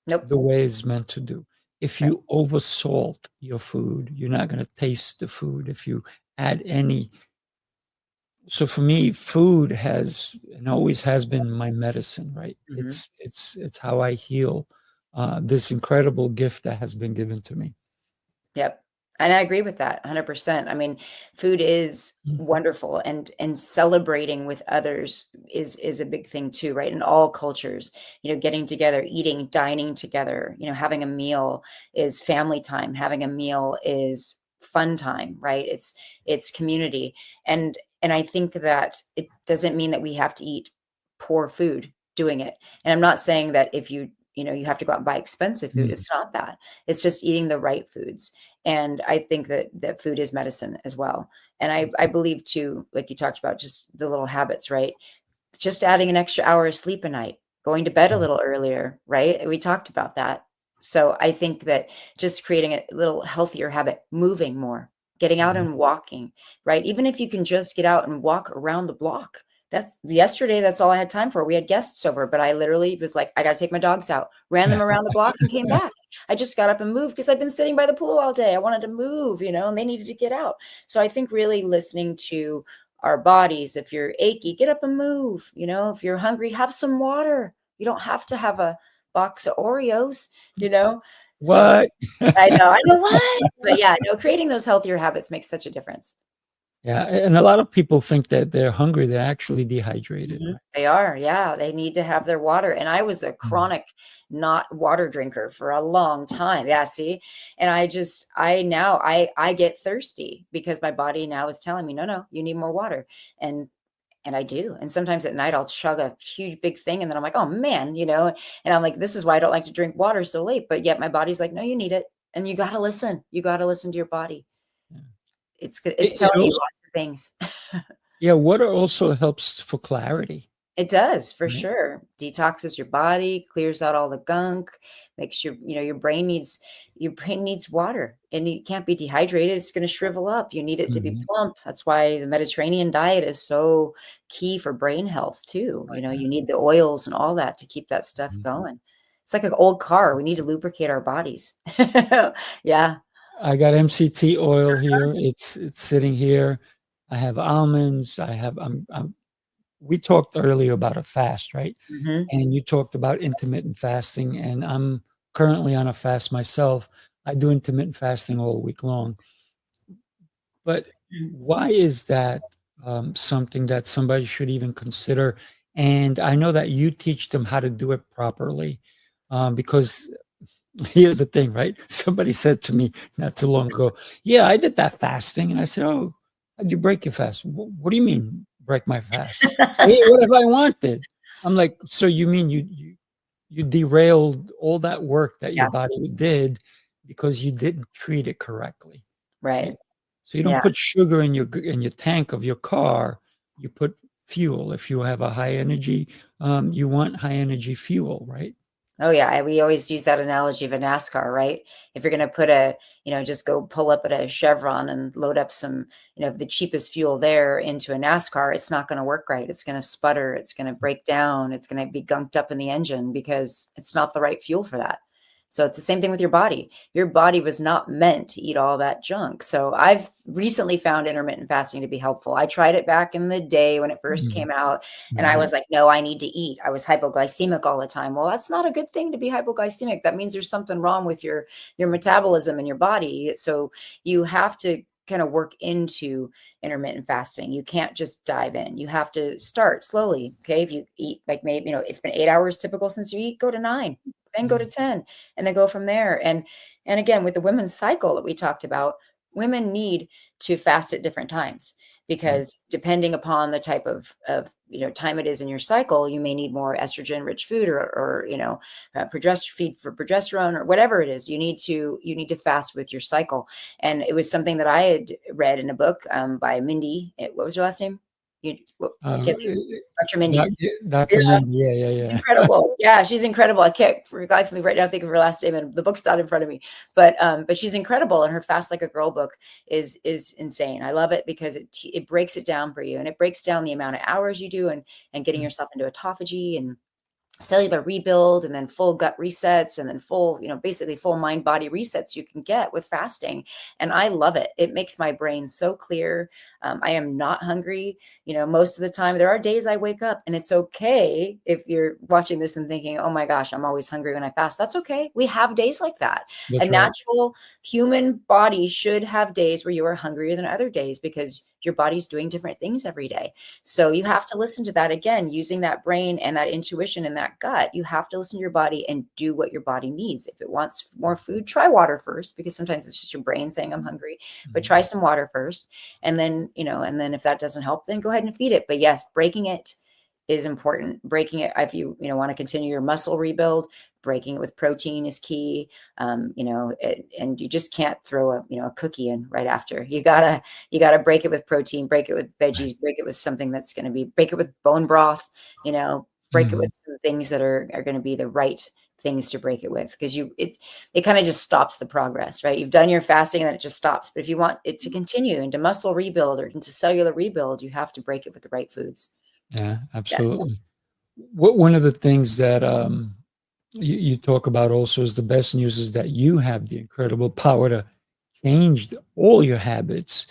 Speaker 3: Nope.
Speaker 1: the way it's meant to do. If
Speaker 3: Right.
Speaker 1: you oversalt your food, you're not gonna taste the food. If you add any, so for me, food has and always has been my medicine, right?
Speaker 3: Mhm.
Speaker 1: It's how I heal, this incredible gift that has been given to me.
Speaker 3: Yep. And I agree with that 100%. I mean, food is
Speaker 1: Mm.
Speaker 3: wonderful, and celebrating with others is a big thing too, right? In all cultures, getting together, eating, dining together, having a meal is family time. Having a meal is fun time, right? It's community. And I think that it doesn't mean that we have to eat poor food doing it. And I'm not saying that if you have to go out and buy expensive food.
Speaker 1: Mm.
Speaker 3: It's not that. It's just eating the right foods. And I think that food is medicine as well. And I believe too, like you talked about, just the little habits, right? Just adding an extra hour of sleep a night, going to bed a
Speaker 1: Mm.
Speaker 3: little earlier, right? We talked about that. So I think that just creating a little healthier habit, moving more, getting out
Speaker 1: Mhm.
Speaker 3: and walking, right? Even if you can just get out and walk around the block. That's yesterday. That's all I had time for. We had guests over, but I literally was like, I got to take my dogs out, ran them around the block and came back. I just got up and moved because I've been sitting by the pool all day. I wanted to move, and they needed to get out. So I think really listening to our bodies, if you're achy, get up and move. If you're hungry, have some water. You don't have to have a box of Oreos, you know? So
Speaker 1: What?
Speaker 3: I know what? But yeah, no, creating those healthier habits makes such a difference.
Speaker 1: Yeah, and a lot of people think that they're hungry, they're actually dehydrated,
Speaker 3: Mhm.
Speaker 1: right?
Speaker 3: They are, yeah, they need to have their water, and I was a
Speaker 1: Mm,
Speaker 3: chronic not water drinker for a long time. Yeah, see? And I get thirsty because my body now is telling me, "No, no, you need more water." And I do. And sometimes at night I'll chug a huge big thing and then I'm like, "Oh man," and I'm like, "This is why I don't like to drink water so late." But yet my body's like, "No, you need it." And you got to listen. You got to listen to your body.
Speaker 1: yeah.
Speaker 3: It's
Speaker 1: It
Speaker 3: telling you
Speaker 1: also
Speaker 3: lots of things.
Speaker 1: yeah, water also helps for clarity,
Speaker 3: It does, for
Speaker 1: right?
Speaker 3: sure. Detoxes your body, clears out all the gunk, makes your brain needs water and it can't be dehydrated. It's going to shrivel up. You need it to be
Speaker 1: Mhm.
Speaker 3: plump. That's why the Mediterranean diet is so key for brain health too.
Speaker 1: Oh, yeah.
Speaker 3: You need the oils and all that to keep that stuff
Speaker 1: Mhm.
Speaker 3: going. It's like an old car. We need to lubricate our bodies. Yeah.
Speaker 1: I got MCT oil here, it's sitting here. I have almonds, I have I'm we talked earlier about a fast, right?
Speaker 3: Hmm.
Speaker 1: And you talked about intermittent fasting, and I'm currently on a fast myself. I do intermittent fasting all week long. But why is that something that somebody should even consider? And I know that you teach them how to do it properly, because here's the thing, right? Somebody said to me not too long ago, "Yeah, I did that fasting," and I said, "Oh, how'd you break your fast? What do you mean break my fast? I ate whatever I wanted." I'm like, "So you mean you derailed all that work that your
Speaker 3: Yeah.
Speaker 1: body did because you didn't treat it correctly,
Speaker 3: Right.
Speaker 1: right? So you don't
Speaker 3: Yeah.
Speaker 1: put sugar in your tank of your car, you put fuel. If you have a high energy, you want high energy fuel, right?"
Speaker 3: Oh yeah, we always use that analogy of a NASCAR, right? If you're going to just go pull up at a Chevron and load up some, the cheapest fuel there into a NASCAR, it's not going to work right. It's going to sputter. It's going to break down. It's going to be gunked up in the engine because it's not the right fuel for that. So it's the same thing with your body. Your body was not meant to eat all that junk. So I've recently found intermittent fasting to be helpful. I tried it back in the day when it first
Speaker 1: Mhm.
Speaker 3: came out. And I
Speaker 1: Right.
Speaker 3: was like, no, I need to eat. I was hypoglycemic all the time. Well, that's not a good thing to be hypoglycemic. That means there's something wrong with your metabolism in your body. So you have to kind of work into intermittent fasting. You can't just dive in. You have to start slowly. Okay. If you eat like maybe, it's been 8 hours typical since you eat, go to 9, then go to
Speaker 1: Mhm.
Speaker 3: 10, and then go from there. And again, with the women's cycle that we talked about, women need to fast at different times
Speaker 1: Right.
Speaker 3: because depending upon the type of time it is in your cycle, you may need more estrogen rich food or feed for progesterone or whatever it is. You need to fast with your cycle. And it was something that I had read in a book by Mindy. What was her last name? I
Speaker 1: Uh,
Speaker 3: can't think. Dr. Mindy.
Speaker 1: Dr. Mindy, yeah, yeah,
Speaker 3: She's
Speaker 1: yeah.
Speaker 3: incredible. Yeah, she's incredible. I can't for the life of me right now think of her last name, and the book's not in front of me. But she's incredible, and her Fast Like a Girl book is insane. I love it because it breaks it down for you, and it breaks down the amount of hours you do, and getting
Speaker 1: Mm,
Speaker 3: yourself into autophagy and cellular rebuild and then full gut resets and then full basically full mind body resets you can get with fasting. And I love it. It makes my brain so clear. I am not hungry most of the time. There are days I wake up, and it's okay if you're watching this and thinking, oh my gosh, I'm always hungry when I fast. That's okay. We have days like that. A
Speaker 1: that's right.
Speaker 3: natural human body should have days where you are hungrier than other days because your body's doing different things every day. So you have to listen to that again, using that brain and that intuition and that gut. You have to listen to your body and do what your body needs. If it wants more food, try water first, because sometimes it's just your brain saying I'm hungry, but try
Speaker 1: Mhm.
Speaker 3: some water first. And then if that doesn't help, then go ahead and feed it. But yes, breaking it is important. Breaking it, if you want to continue your muscle rebuild, breaking it with protein is key. And you just can't throw a cookie in right after. You gotta break it with protein, break it with
Speaker 1: Right.
Speaker 3: veggies, break it with something that's going to be, break it with bone broth, break it with
Speaker 1: Mhm.
Speaker 3: some things that are going to be the right things to break it with, because it kind of just stops the progress, right? You've done your fasting and then it just stops. But if you want it to continue into muscle rebuild or into cellular rebuild, you have to break it with the right foods.
Speaker 1: Yeah,
Speaker 3: Yeah.
Speaker 1: absolutely. One of the things that you talk about also is the best news is that you have the incredible power to change all your habits.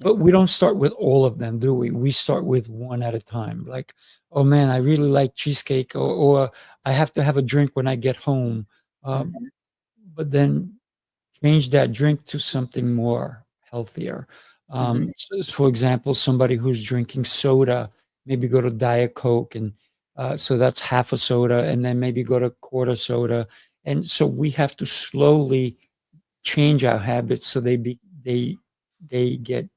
Speaker 1: But we don't start with all of them, do we? We start with one at a time. Like, oh man, I really like cheesecake, or I have to have a drink when I get home. Um,
Speaker 3: Mhm.
Speaker 1: but then change that drink to something more healthier.
Speaker 3: Mhm.
Speaker 1: For example, somebody who's drinking soda, maybe go to Diet Coke, and so that's half a soda, and then maybe go to quarter soda. And so we have to slowly change our habits so they get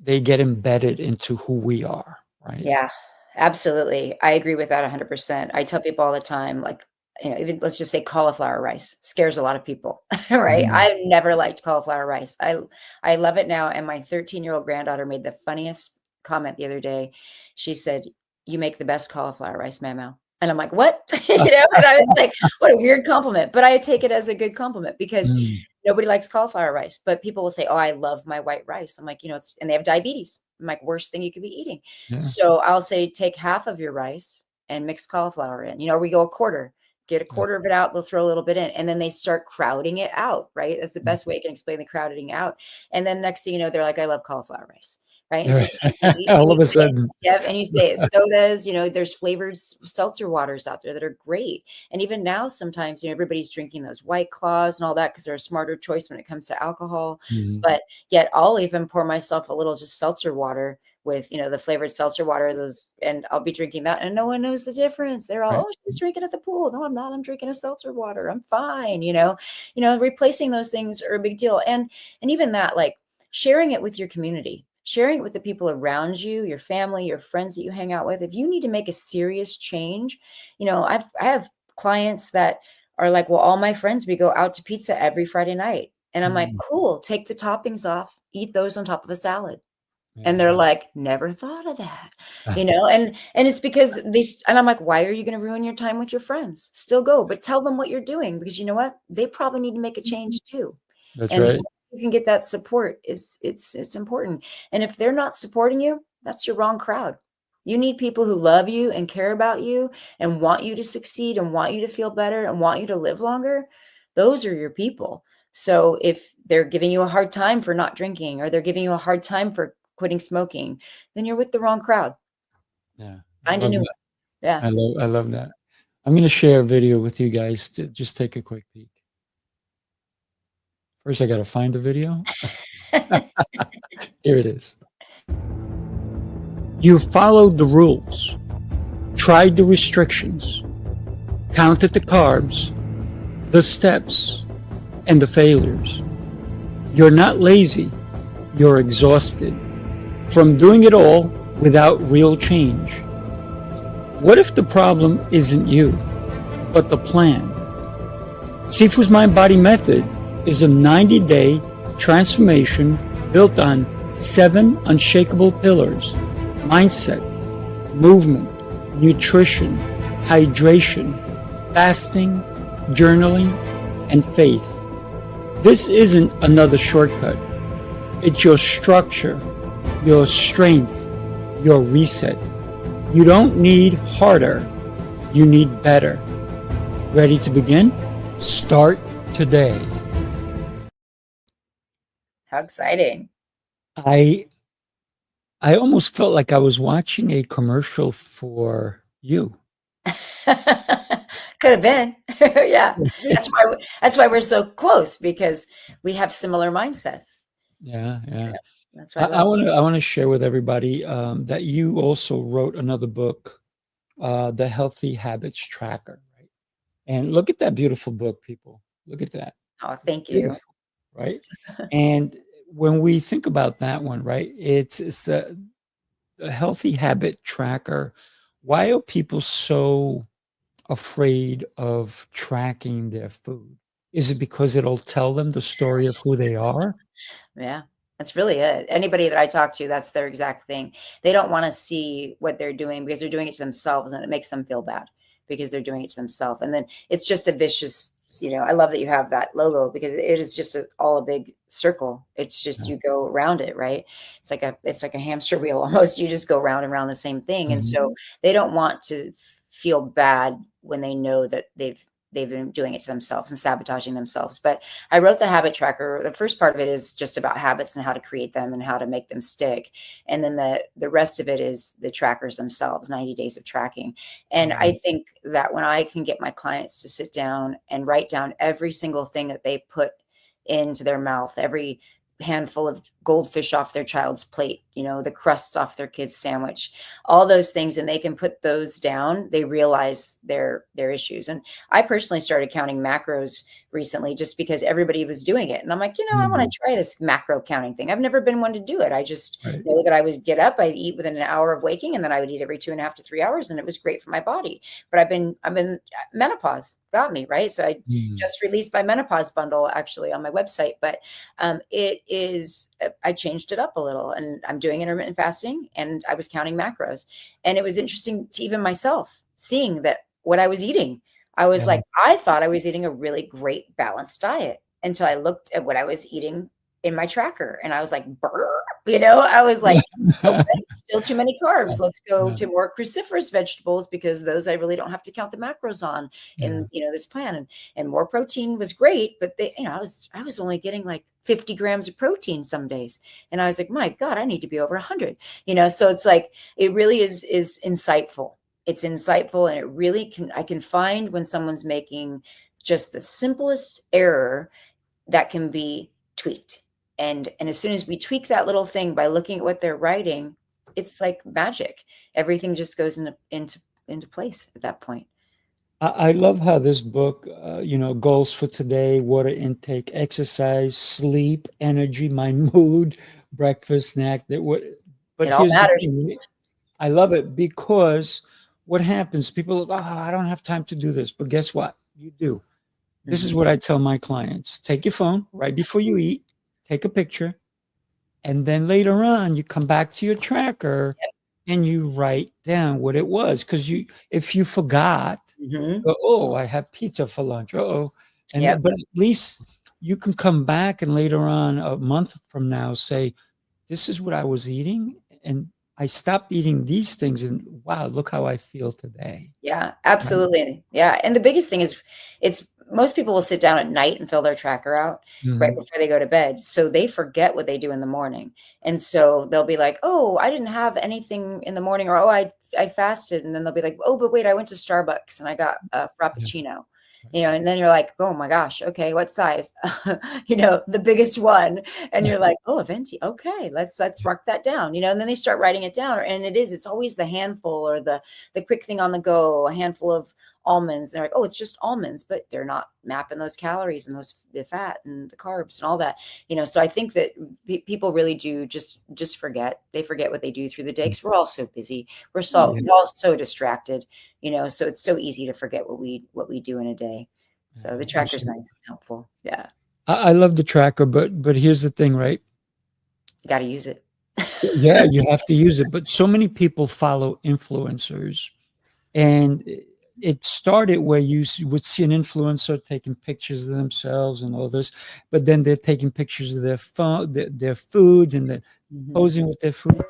Speaker 1: they get embedded into who we are, right?
Speaker 3: Yeah, absolutely. I agree with that 100%. I tell people all the time, like, even let's just say cauliflower rice scares a lot of people, right?
Speaker 1: Mhm.
Speaker 3: I've never liked cauliflower rice. I love it now. And my 13-year-old granddaughter made the funniest comment the other day. She said, "You make the best cauliflower rice, Mamo." And I'm like, "What?" And I was like, what a weird compliment. But I take it as a good compliment, because
Speaker 1: Mm,
Speaker 3: nobody likes cauliflower rice. But people will say, "Oh, I love my white rice." I'm like, and they have diabetes. I'm like, worst thing you could be eating.
Speaker 1: yeah,
Speaker 3: So I'll say, take half of your rice and mix cauliflower in. We go a quarter, get a
Speaker 1: yeah,
Speaker 3: quarter of it out, they'll throw a little bit in, and then they start crowding it out, right? That's the
Speaker 1: mm.
Speaker 3: best way I can explain the crowding out. And then next thing you know, they're like, I love cauliflower rice, right? And it's the same thing.
Speaker 1: All
Speaker 3: You
Speaker 1: of a
Speaker 3: say,
Speaker 1: sudden,
Speaker 3: yeah, and you say it, sodas, there's flavored seltzer waters out there that are great. And even now, sometimes, everybody's drinking those White Claws and all that because they're a smarter choice when it comes to alcohol.
Speaker 1: mhm,
Speaker 3: But yet I'll even pour myself a little just seltzer water with, the flavored seltzer water, those, and I'll be drinking that and no one knows the difference. They're all,
Speaker 1: right,
Speaker 3: "Oh, she's drinking at the pool." No, I'm not. I'm drinking a seltzer water. I'm fine. Replacing those things are a big deal. And even that, like, sharing it with your community, sharing it with the people around you, your family, your friends that you hang out with. If you need to make a serious change, I have clients that are like, "Well, all my friends, we go out to pizza every Friday night." And I'm like,
Speaker 1: mm,
Speaker 3: "Cool, take the toppings off, eat those on top of a salad." And
Speaker 1: yeah,
Speaker 3: they're like, "Never thought of that." And it's because and I'm like, "Why are you going to ruin your time with your friends? Still go, but tell them what you're doing, because you know what? They probably need to make a change too."
Speaker 1: that's
Speaker 3: And
Speaker 1: right.
Speaker 3: you can get that support is it's important. And if they're not supporting you, that's your wrong crowd. You need people who love you and care about you and want you to succeed and want you to feel better and want you to live longer. Those are your people. So if they're giving you a hard time for not drinking, or they're giving you a hard time for quitting smoking, then you're with the wrong crowd.
Speaker 1: Yeah, I
Speaker 3: Find a
Speaker 1: love
Speaker 3: new one.
Speaker 1: that.
Speaker 3: Yeah.
Speaker 1: I love that. I'm gonna share a video with you guys to just take a quick peek. First, I gotta find the video. Here it is. You followed the rules, tried the restrictions, counted the carbs, the steps, and the failures. You're not lazy, you're exhausted from doing it all without real change. What if the problem isn't you, but the plan? Sifu's Mind Body Method is a 90-day transformation built on 7 unshakable pillars: mindset, movement, nutrition, hydration, fasting, journaling, and faith. This isn't another shortcut. It's your structure, your strength, your reset. You don't need harder, you need better. Ready to begin? Start today.
Speaker 3: How exciting.
Speaker 1: I I almost felt like I was watching a commercial for you.
Speaker 3: Could have been. Yeah. That's why we're so close, because we have similar mindsets.
Speaker 1: Yeah, yeah.
Speaker 3: Yeah. That's what I love.
Speaker 1: I wanna share with everybody, that you also wrote another book, The Healthy Habits Tracker, right? And look at that beautiful book, people. Look at that.
Speaker 3: Oh, thank you.
Speaker 1: Beautiful, right? And when we think about that one, right, it's the Healthy Habit Tracker. Why are people so afraid of tracking their food? Is it because it'll tell them the story of who they are?
Speaker 3: Yeah. That's really it. Anybody that I talk to, that's their exact thing. They don't want to see what they're doing because they're doing it to themselves and it makes them feel bad. because they're doing it to themselves. And then it's just a vicious, I love that you have that logo, because it is just all a big circle. It's just, you go around it, right? It's like a hamster wheel almost. You just go round and round the same thing. And so they don't want to feel bad when they know that they've been doing it to themselves and sabotaging themselves. But I wrote the habit tracker. The first part of it is just about habits and how to create them and how to make them stick. And then the rest of it is the trackers themselves, 90 days of tracking. And I think that when I can get my clients to sit down and write down every single thing that they put into their mouth, every handful of goldfish off their child's plate, the crusts off their kid's sandwich, all those things, and they can put those down, they realize their issues. And I personally started counting macros recently just because everybody was doing it. And I'm like, I want to try this macro counting thing. I've never been one to do it. I just know that I would get up, I'd eat within an hour of waking, and then I would eat every 2.5 to 3 hours. And it was great for my body. But I've been menopause got me, right? So I just released my menopause bundle actually on my website, but I changed it up a little, and I'm doing intermittent fasting, and I was counting macros. And it was interesting to even myself seeing that what I was eating, I was like, I thought I was eating a really great balanced diet until I looked at what I was eating in my tracker. And I was like, burr, I was like, okay, still too many carbs. Let's go to more cruciferous vegetables, because those I really don't have to count the macros on in, this plan. And more protein was great, but I was only getting like 50 grams of protein some days. And I was like, my God, I need to be over 100, so it's like, it really is insightful. It's insightful. And it really I can find when someone's making just the simplest error that can be tweaked. And as soon as we tweak that little thing by looking at what they're writing, it's like magic. Everything just goes into place at that point.
Speaker 1: I love how this book, goals for today, water intake, exercise, sleep, energy, my mood, breakfast, snack. But
Speaker 3: it all matters.
Speaker 1: The thing. I love it because what happens? People, I don't have time to do this. But guess what? You do. This is what I tell my clients. Take your phone right before you eat, take a picture, and then later on you come back to your tracker and you write down what it was. Because if you forgot, I had pizza for lunch. But at least you can come back and later on, a month from now, say, this is what I was eating, and I stopped eating these things, and wow, look how I feel today.
Speaker 3: Yeah, absolutely. Right? Yeah. And the biggest thing is most people will sit down at night and fill their tracker out right before they go to bed. So they forget what they do in the morning. And so they'll be like, oh, I didn't have anything in the morning, or, oh, I fasted. And then they'll be like, oh, but wait, I went to Starbucks and I got a Frappuccino. And then you're like, oh my gosh, okay, what size? The biggest one. And you're like, oh, a venti. Okay, let's mark that down. And then they start writing it down. And it's always the handful or the quick thing on the go, a handful of almonds. They're like, oh, it's just almonds, but they're not mapping those calories and the fat and the carbs and all that. So I think that people really do just forget. They forget what they do through the day, because we're all so busy. We're all so distracted, so it's so easy to forget what we do in a day. So the tracker's nice and helpful. Yeah.
Speaker 1: I love the tracker, but here's the thing, right?
Speaker 3: You got to use it.
Speaker 1: Yeah, you have to use it. But so many people follow influencers, and it started where you would see an influencer taking pictures of themselves and all this, but then they're taking pictures of their phone, their foods, and they're posing with their food.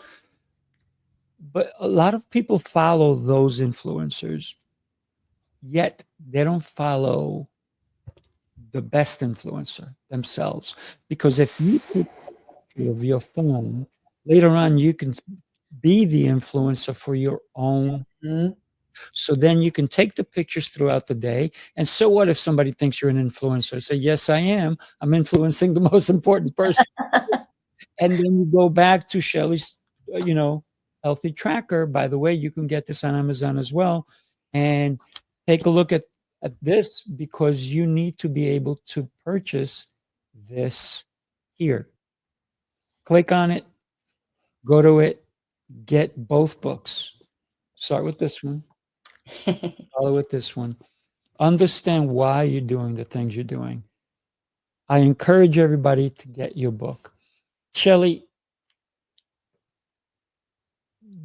Speaker 1: But a lot of people follow those influencers, yet they don't follow the best influencer themselves. Because if you put a picture of your phone, later on you can be the influencer for your own. So then you can take the pictures throughout the day. And so what if somebody thinks you're an influencer? Say, yes, I am. I'm influencing the most important person. And then you go back to Shelly's, healthy tracker. By the way, you can get this on Amazon as well. And take a look at this, because you need to be able to purchase this here. Click on it, go to it, get both books. Start with this one. Follow with this one. Understand why you're doing the things you're doing. I encourage everybody to get your book. Shelly,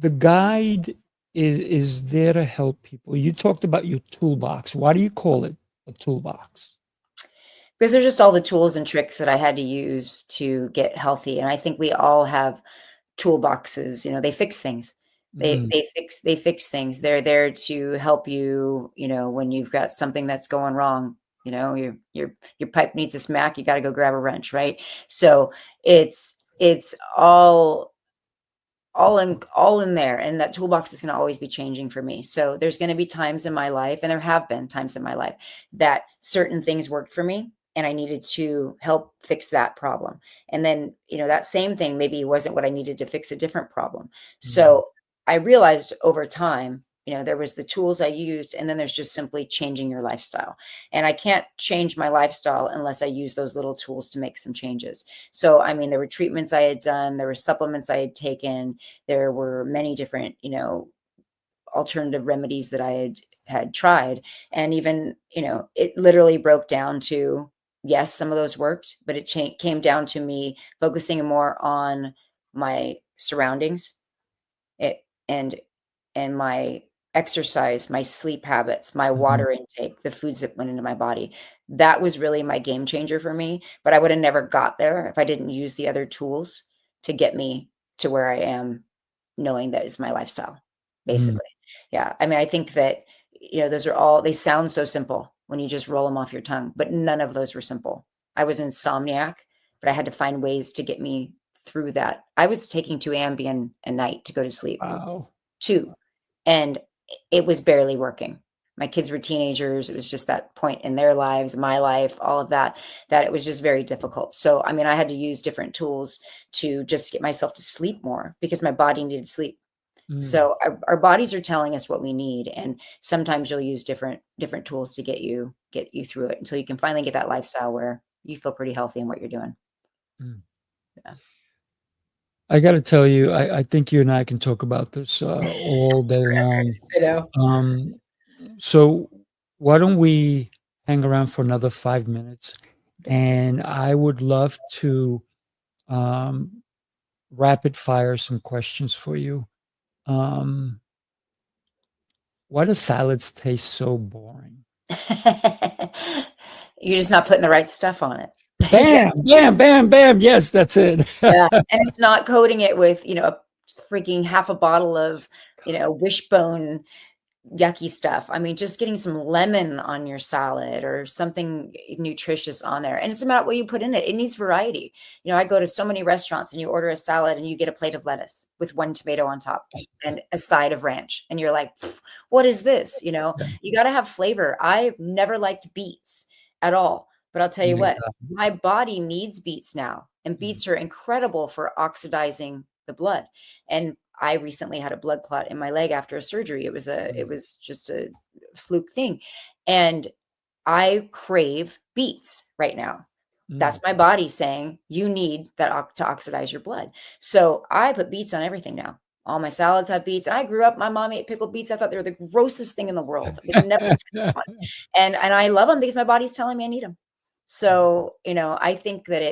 Speaker 1: the guide is there to help people. You talked about your toolbox. Why do you call it a toolbox?
Speaker 3: Because they're just all the tools and tricks that I had to use to get healthy, and I think we all have toolboxes, they fix things. They
Speaker 1: Mm,
Speaker 3: they fix things. They're there to help you, when you've got something that's going wrong, your pipe needs a smack, you gotta go grab a wrench, right? So it's all in there, and that toolbox is gonna always be changing for me. So there's gonna be times in my life, and there have been times in my life that certain things worked for me, and I needed to help fix that problem. And then, that same thing maybe wasn't what I needed to fix a different problem.
Speaker 1: mm,
Speaker 3: So I realized over time, there was the tools I used, and then there's just simply changing your lifestyle. And I can't change my lifestyle unless I use those little tools to make some changes. So, I mean, there were treatments I had done, there were supplements I had taken, there were many different, alternative remedies that I had tried. And even, it literally broke down to, yes, some of those worked, but it came down to me focusing more on my surroundings, it and my exercise, my sleep habits, my
Speaker 1: mhm,
Speaker 3: water intake, the foods that went into my body. That was really my game changer for me, but I would have never got there if I didn't use the other tools to get me to where I am, knowing that is my lifestyle,
Speaker 1: mm.
Speaker 3: basically. Yeah, I mean, I think that, they sound so simple when you just roll them off your tongue, but none of those were simple. I was insomniac, but I had to find ways to get me through that. I was taking 2 Ambien a night to go to sleep.
Speaker 1: Wow.
Speaker 3: 2, and it was barely working. My kids were teenagers, it was just that point in their lives, my life, all of that, that it was just very difficult. So, I mean, I had to use different tools to just get myself to sleep more because my body needed sleep.
Speaker 1: Mm,
Speaker 3: So our bodies are telling us what we need, and sometimes you'll use different tools to get you through it until you can finally get that lifestyle where you feel pretty healthy in what you're doing.
Speaker 1: mm.
Speaker 3: Yeah.
Speaker 1: I gotta tell you, I think you and I can talk about this, all day long.
Speaker 3: I know.
Speaker 1: Um, so why don't we hang around for another 5 minutes, and I would love to, um, rapid fire some questions for you. Um, why do salads taste so boring?
Speaker 3: You're just not putting the right stuff on it. Yeah,
Speaker 1: Bam, bam, bam, bam. Yes, that's it.
Speaker 3: yeah, and it's not coating it with, a freaking half a bottle of, Wishbone yucky stuff. I mean, just getting some lemon on your salad or something nutritious on there. And it's about what you put in it. It needs variety. I go to so many restaurants and you order a salad and you get a plate of lettuce with 1 tomato on top and a side of ranch. And you're like, "Pff, what is this?"
Speaker 1: Yeah,
Speaker 3: You got to have flavor. I've never liked beets at all. But I'll tell you
Speaker 1: neither
Speaker 3: what,
Speaker 1: have
Speaker 3: my body needs beets now. And
Speaker 1: I.
Speaker 3: beets are incredible for oxidizing the blood. And I recently had a blood clot in my leg after a surgery. It
Speaker 1: Mm,
Speaker 3: was just a fluke thing. And I crave beets right now.
Speaker 1: mm,
Speaker 3: That's my body saying you need that to oxidize your blood. So I put beets on everything now. All my salads have beets. And I grew up, my mom ate pickled beets. I thought they were the grossest thing in the world. I would never touch one. And I love them because my body's telling me I need them.
Speaker 1: mm,
Speaker 3: So, I think that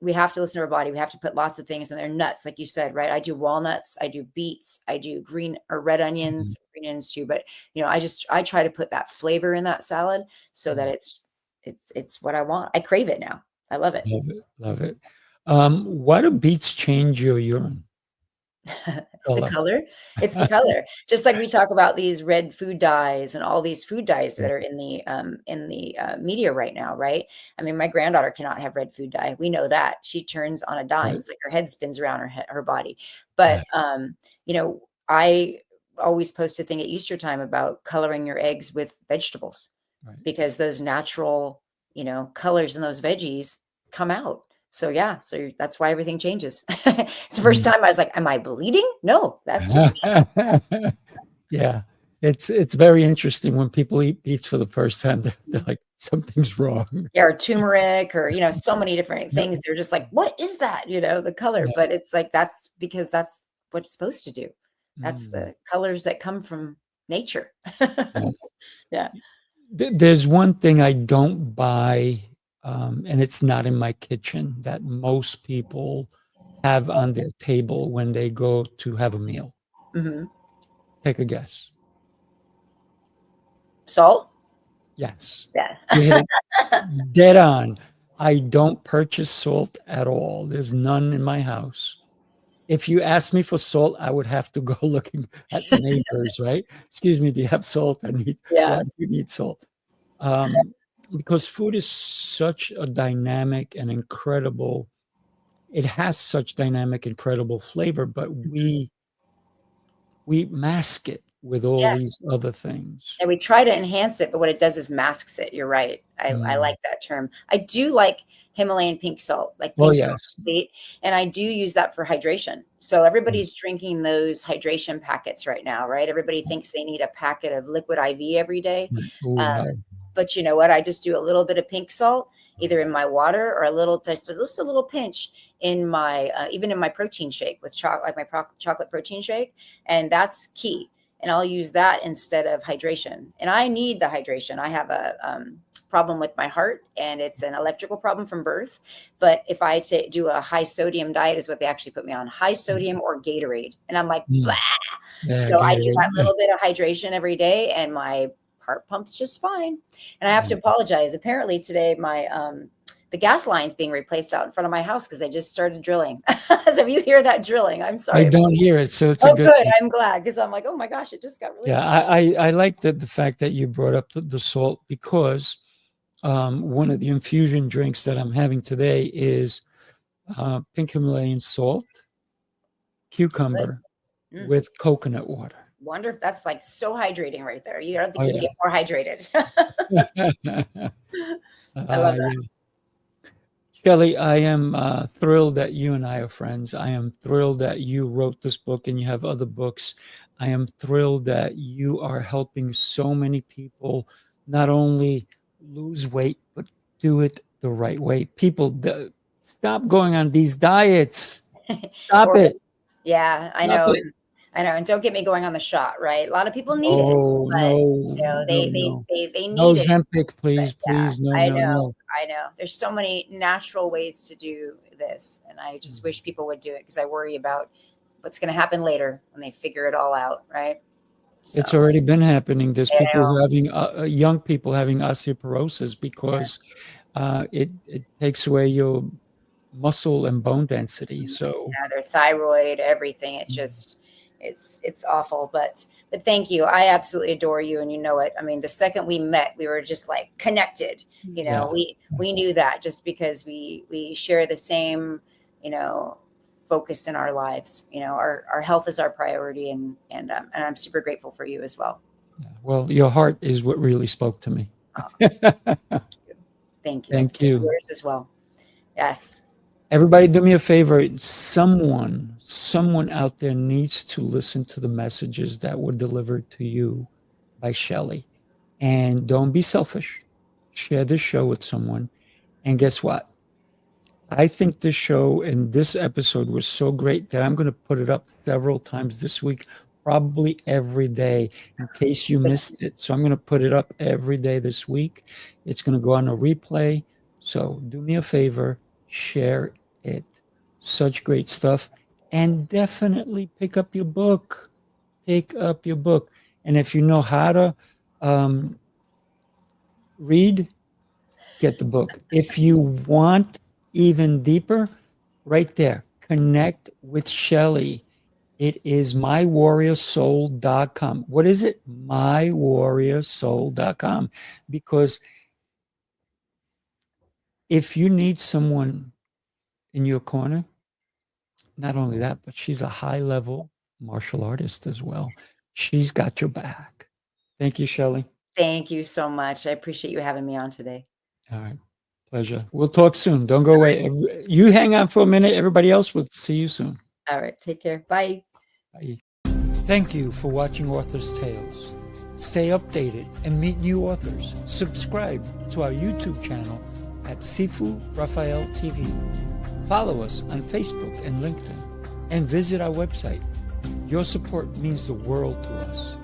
Speaker 3: we have to listen to our body. We have to put lots of things in there. Nuts, like you said, right? I do walnuts, I do beets, I do green or red
Speaker 1: mhm,
Speaker 3: onions, green onions too. But I try to put that flavor in that salad so that
Speaker 1: mm.
Speaker 3: it's what I want. I crave it now. I love it.
Speaker 1: Love it, love it. Why do beets change your urine
Speaker 3: The
Speaker 1: color?
Speaker 3: color? It's the color. Just like we talk about these red food dyes and all these food dyes
Speaker 1: Yeah,
Speaker 3: that are in the media right now, right? I mean, my granddaughter cannot have red food dye. We know that. She turns on a dime.
Speaker 1: right,
Speaker 3: It's like her head spins around her body.
Speaker 1: yeah,
Speaker 3: But I always post a thing at Easter time about coloring your eggs with vegetables
Speaker 1: right.
Speaker 3: because those natural, colors in those veggies come out. So yeah, that's why everything changes. It's the first
Speaker 1: Mm.
Speaker 3: time I was like, "Am I bleeding?" No, that's just me.
Speaker 1: Yeah, it's very interesting when people eat beets for the first time, they're like, "Something's wrong."
Speaker 3: Yeah, or turmeric or, so many different
Speaker 1: Yep,
Speaker 3: things. They're just like, "What is that?" The color,
Speaker 1: yeah,
Speaker 3: but it's like that's because that's what it's supposed to do. That's
Speaker 1: mm,
Speaker 3: the colors that come from nature.
Speaker 1: yeah.
Speaker 3: Yeah.
Speaker 1: There's one thing I don't buy, and it's not in my kitchen, that most people have on their table when they go to have a meal.
Speaker 3: Mhm.
Speaker 1: Take a guess.
Speaker 3: Salt?
Speaker 1: Yes.
Speaker 3: Yeah.
Speaker 1: You hit it dead on. I don't purchase salt at all. There's none in my house. If you ask me for salt, I would have to go looking at neighbors, right? Excuse me, do you have salt?
Speaker 3: Yeah.
Speaker 1: Why do you need salt? Because food is such a dynamic and incredible, it has such dynamic, incredible flavor, but we mask it with all
Speaker 3: Yeah.
Speaker 1: these other things.
Speaker 3: And we try to enhance it, but what it does is masks it. You're right. I like that term. I do like Himalayan pink salt, like
Speaker 1: Oh,
Speaker 3: pink salt
Speaker 1: yes.
Speaker 3: sweet, and I do use that for hydration. So everybody's drinking those hydration packets right now, right? Everybody thinks they need a packet of liquid IV every day.
Speaker 1: Oh,
Speaker 3: Um,
Speaker 1: no.
Speaker 3: but you know what? I just do a little bit of pink salt, either in my water or just a little pinch in my, even in my protein shake with chocolate, like my chocolate protein shake. And that's key. And I'll use that instead of hydration. And I need the hydration. I have a problem with my heart, and it's an electrical problem from birth. But if I do a high sodium diet, is what they actually put me on, high sodium or Gatorade. And I'm like, blah.
Speaker 1: Yeah,
Speaker 3: So I do that
Speaker 1: Gatorade.
Speaker 3: little bit of hydration every day, and my heart pumps just fine. And I have to apologize. Apparently today, the gas line's being replaced out in front of my house because they just started drilling. So if you hear that drilling, I'm sorry.
Speaker 1: I don't hear it, so it's
Speaker 3: Oh,
Speaker 1: a good
Speaker 3: good.
Speaker 1: thing.
Speaker 3: I'm glad, because I'm like, oh my gosh, it just got really.
Speaker 1: Yeah, I like the fact that you brought up the salt, because one of the infusion drinks that I'm having today is pink Himalayan salt, cucumber
Speaker 3: Mm.
Speaker 1: with coconut water.
Speaker 3: Wonder if that's like so hydrating right there. You don't think
Speaker 1: Oh,
Speaker 3: you can get more hydrated. I love that.
Speaker 1: Yeah. Shelly, I am thrilled that you and I are friends. I am thrilled that you wrote this book and you have other books. I am thrilled that you are helping so many people not only lose weight, but do it the right way. People, stop going on these diets. Stop it.
Speaker 3: Yeah, I
Speaker 1: Stop
Speaker 3: know.
Speaker 1: it.
Speaker 3: I know. And don't get me going on the shot, right? A lot of people need it,
Speaker 1: Oh,
Speaker 3: but
Speaker 1: no,
Speaker 3: you know,
Speaker 1: no,
Speaker 3: they
Speaker 1: no.
Speaker 3: need
Speaker 1: No
Speaker 3: it.
Speaker 1: Zempic, please,
Speaker 3: But yeah,
Speaker 1: please. No,
Speaker 3: I
Speaker 1: no,
Speaker 3: know.
Speaker 1: no.
Speaker 3: I know. There's so many natural ways to do this, and I just wish people would do it, because I worry about what's going to happen later when they figure it all out, right?
Speaker 1: It's
Speaker 3: So,
Speaker 1: already been happening. There's
Speaker 3: I
Speaker 1: people who
Speaker 3: know.
Speaker 1: are having young people having osteoporosis because it takes away your muscle and bone density. So
Speaker 3: Yeah, their thyroid, everything. It's just, it's awful. But thank you. I absolutely adore you, and you know it. I mean, the second we met, we were just like connected. You know,
Speaker 1: yeah,
Speaker 3: we knew that just because we share the same, focus in our lives. You know, our health is our priority, and I'm super grateful for you as well.
Speaker 1: well, your heart is what really spoke to me.
Speaker 3: Thank you.
Speaker 1: Thank you.
Speaker 3: Yours as well. Yes.
Speaker 1: Everybody, do me a favor. Someone out there needs to listen to the messages that were delivered to you by Shelly. And don't be selfish. Share this show with someone. And guess what? I think this show and this episode was so great that I'm going to put it up several times this week, probably every day, in case you missed it. So I'm going to put it up every day this week. It's going to go on a replay. So do me a favor, share it. Such great stuff. And definitely pick up your book. Pick up your book. And if you know how to read, get the book. If you want even deeper, right there, connect with Shelly. It is mywarriorsoul.com. What is it? mywarriorsoul.com. Because if you need someone in your corner, not only that, but she's a high-level martial artist as well. She's got your back. Thank you, Shelly.
Speaker 3: Thank you so much. I appreciate you having me on today.
Speaker 1: All right. Pleasure. We'll talk soon. Don't go away. You hang on for a minute. Everybody else, will see you soon.
Speaker 3: All right. Take care. Bye.
Speaker 1: Bye. Thank you for watching Author's Tales. Stay updated and meet new authors. Subscribe to our YouTube channel at Sifu Raphael TV. Follow us on Facebook and LinkedIn, and visit our website. Your support means the world to us.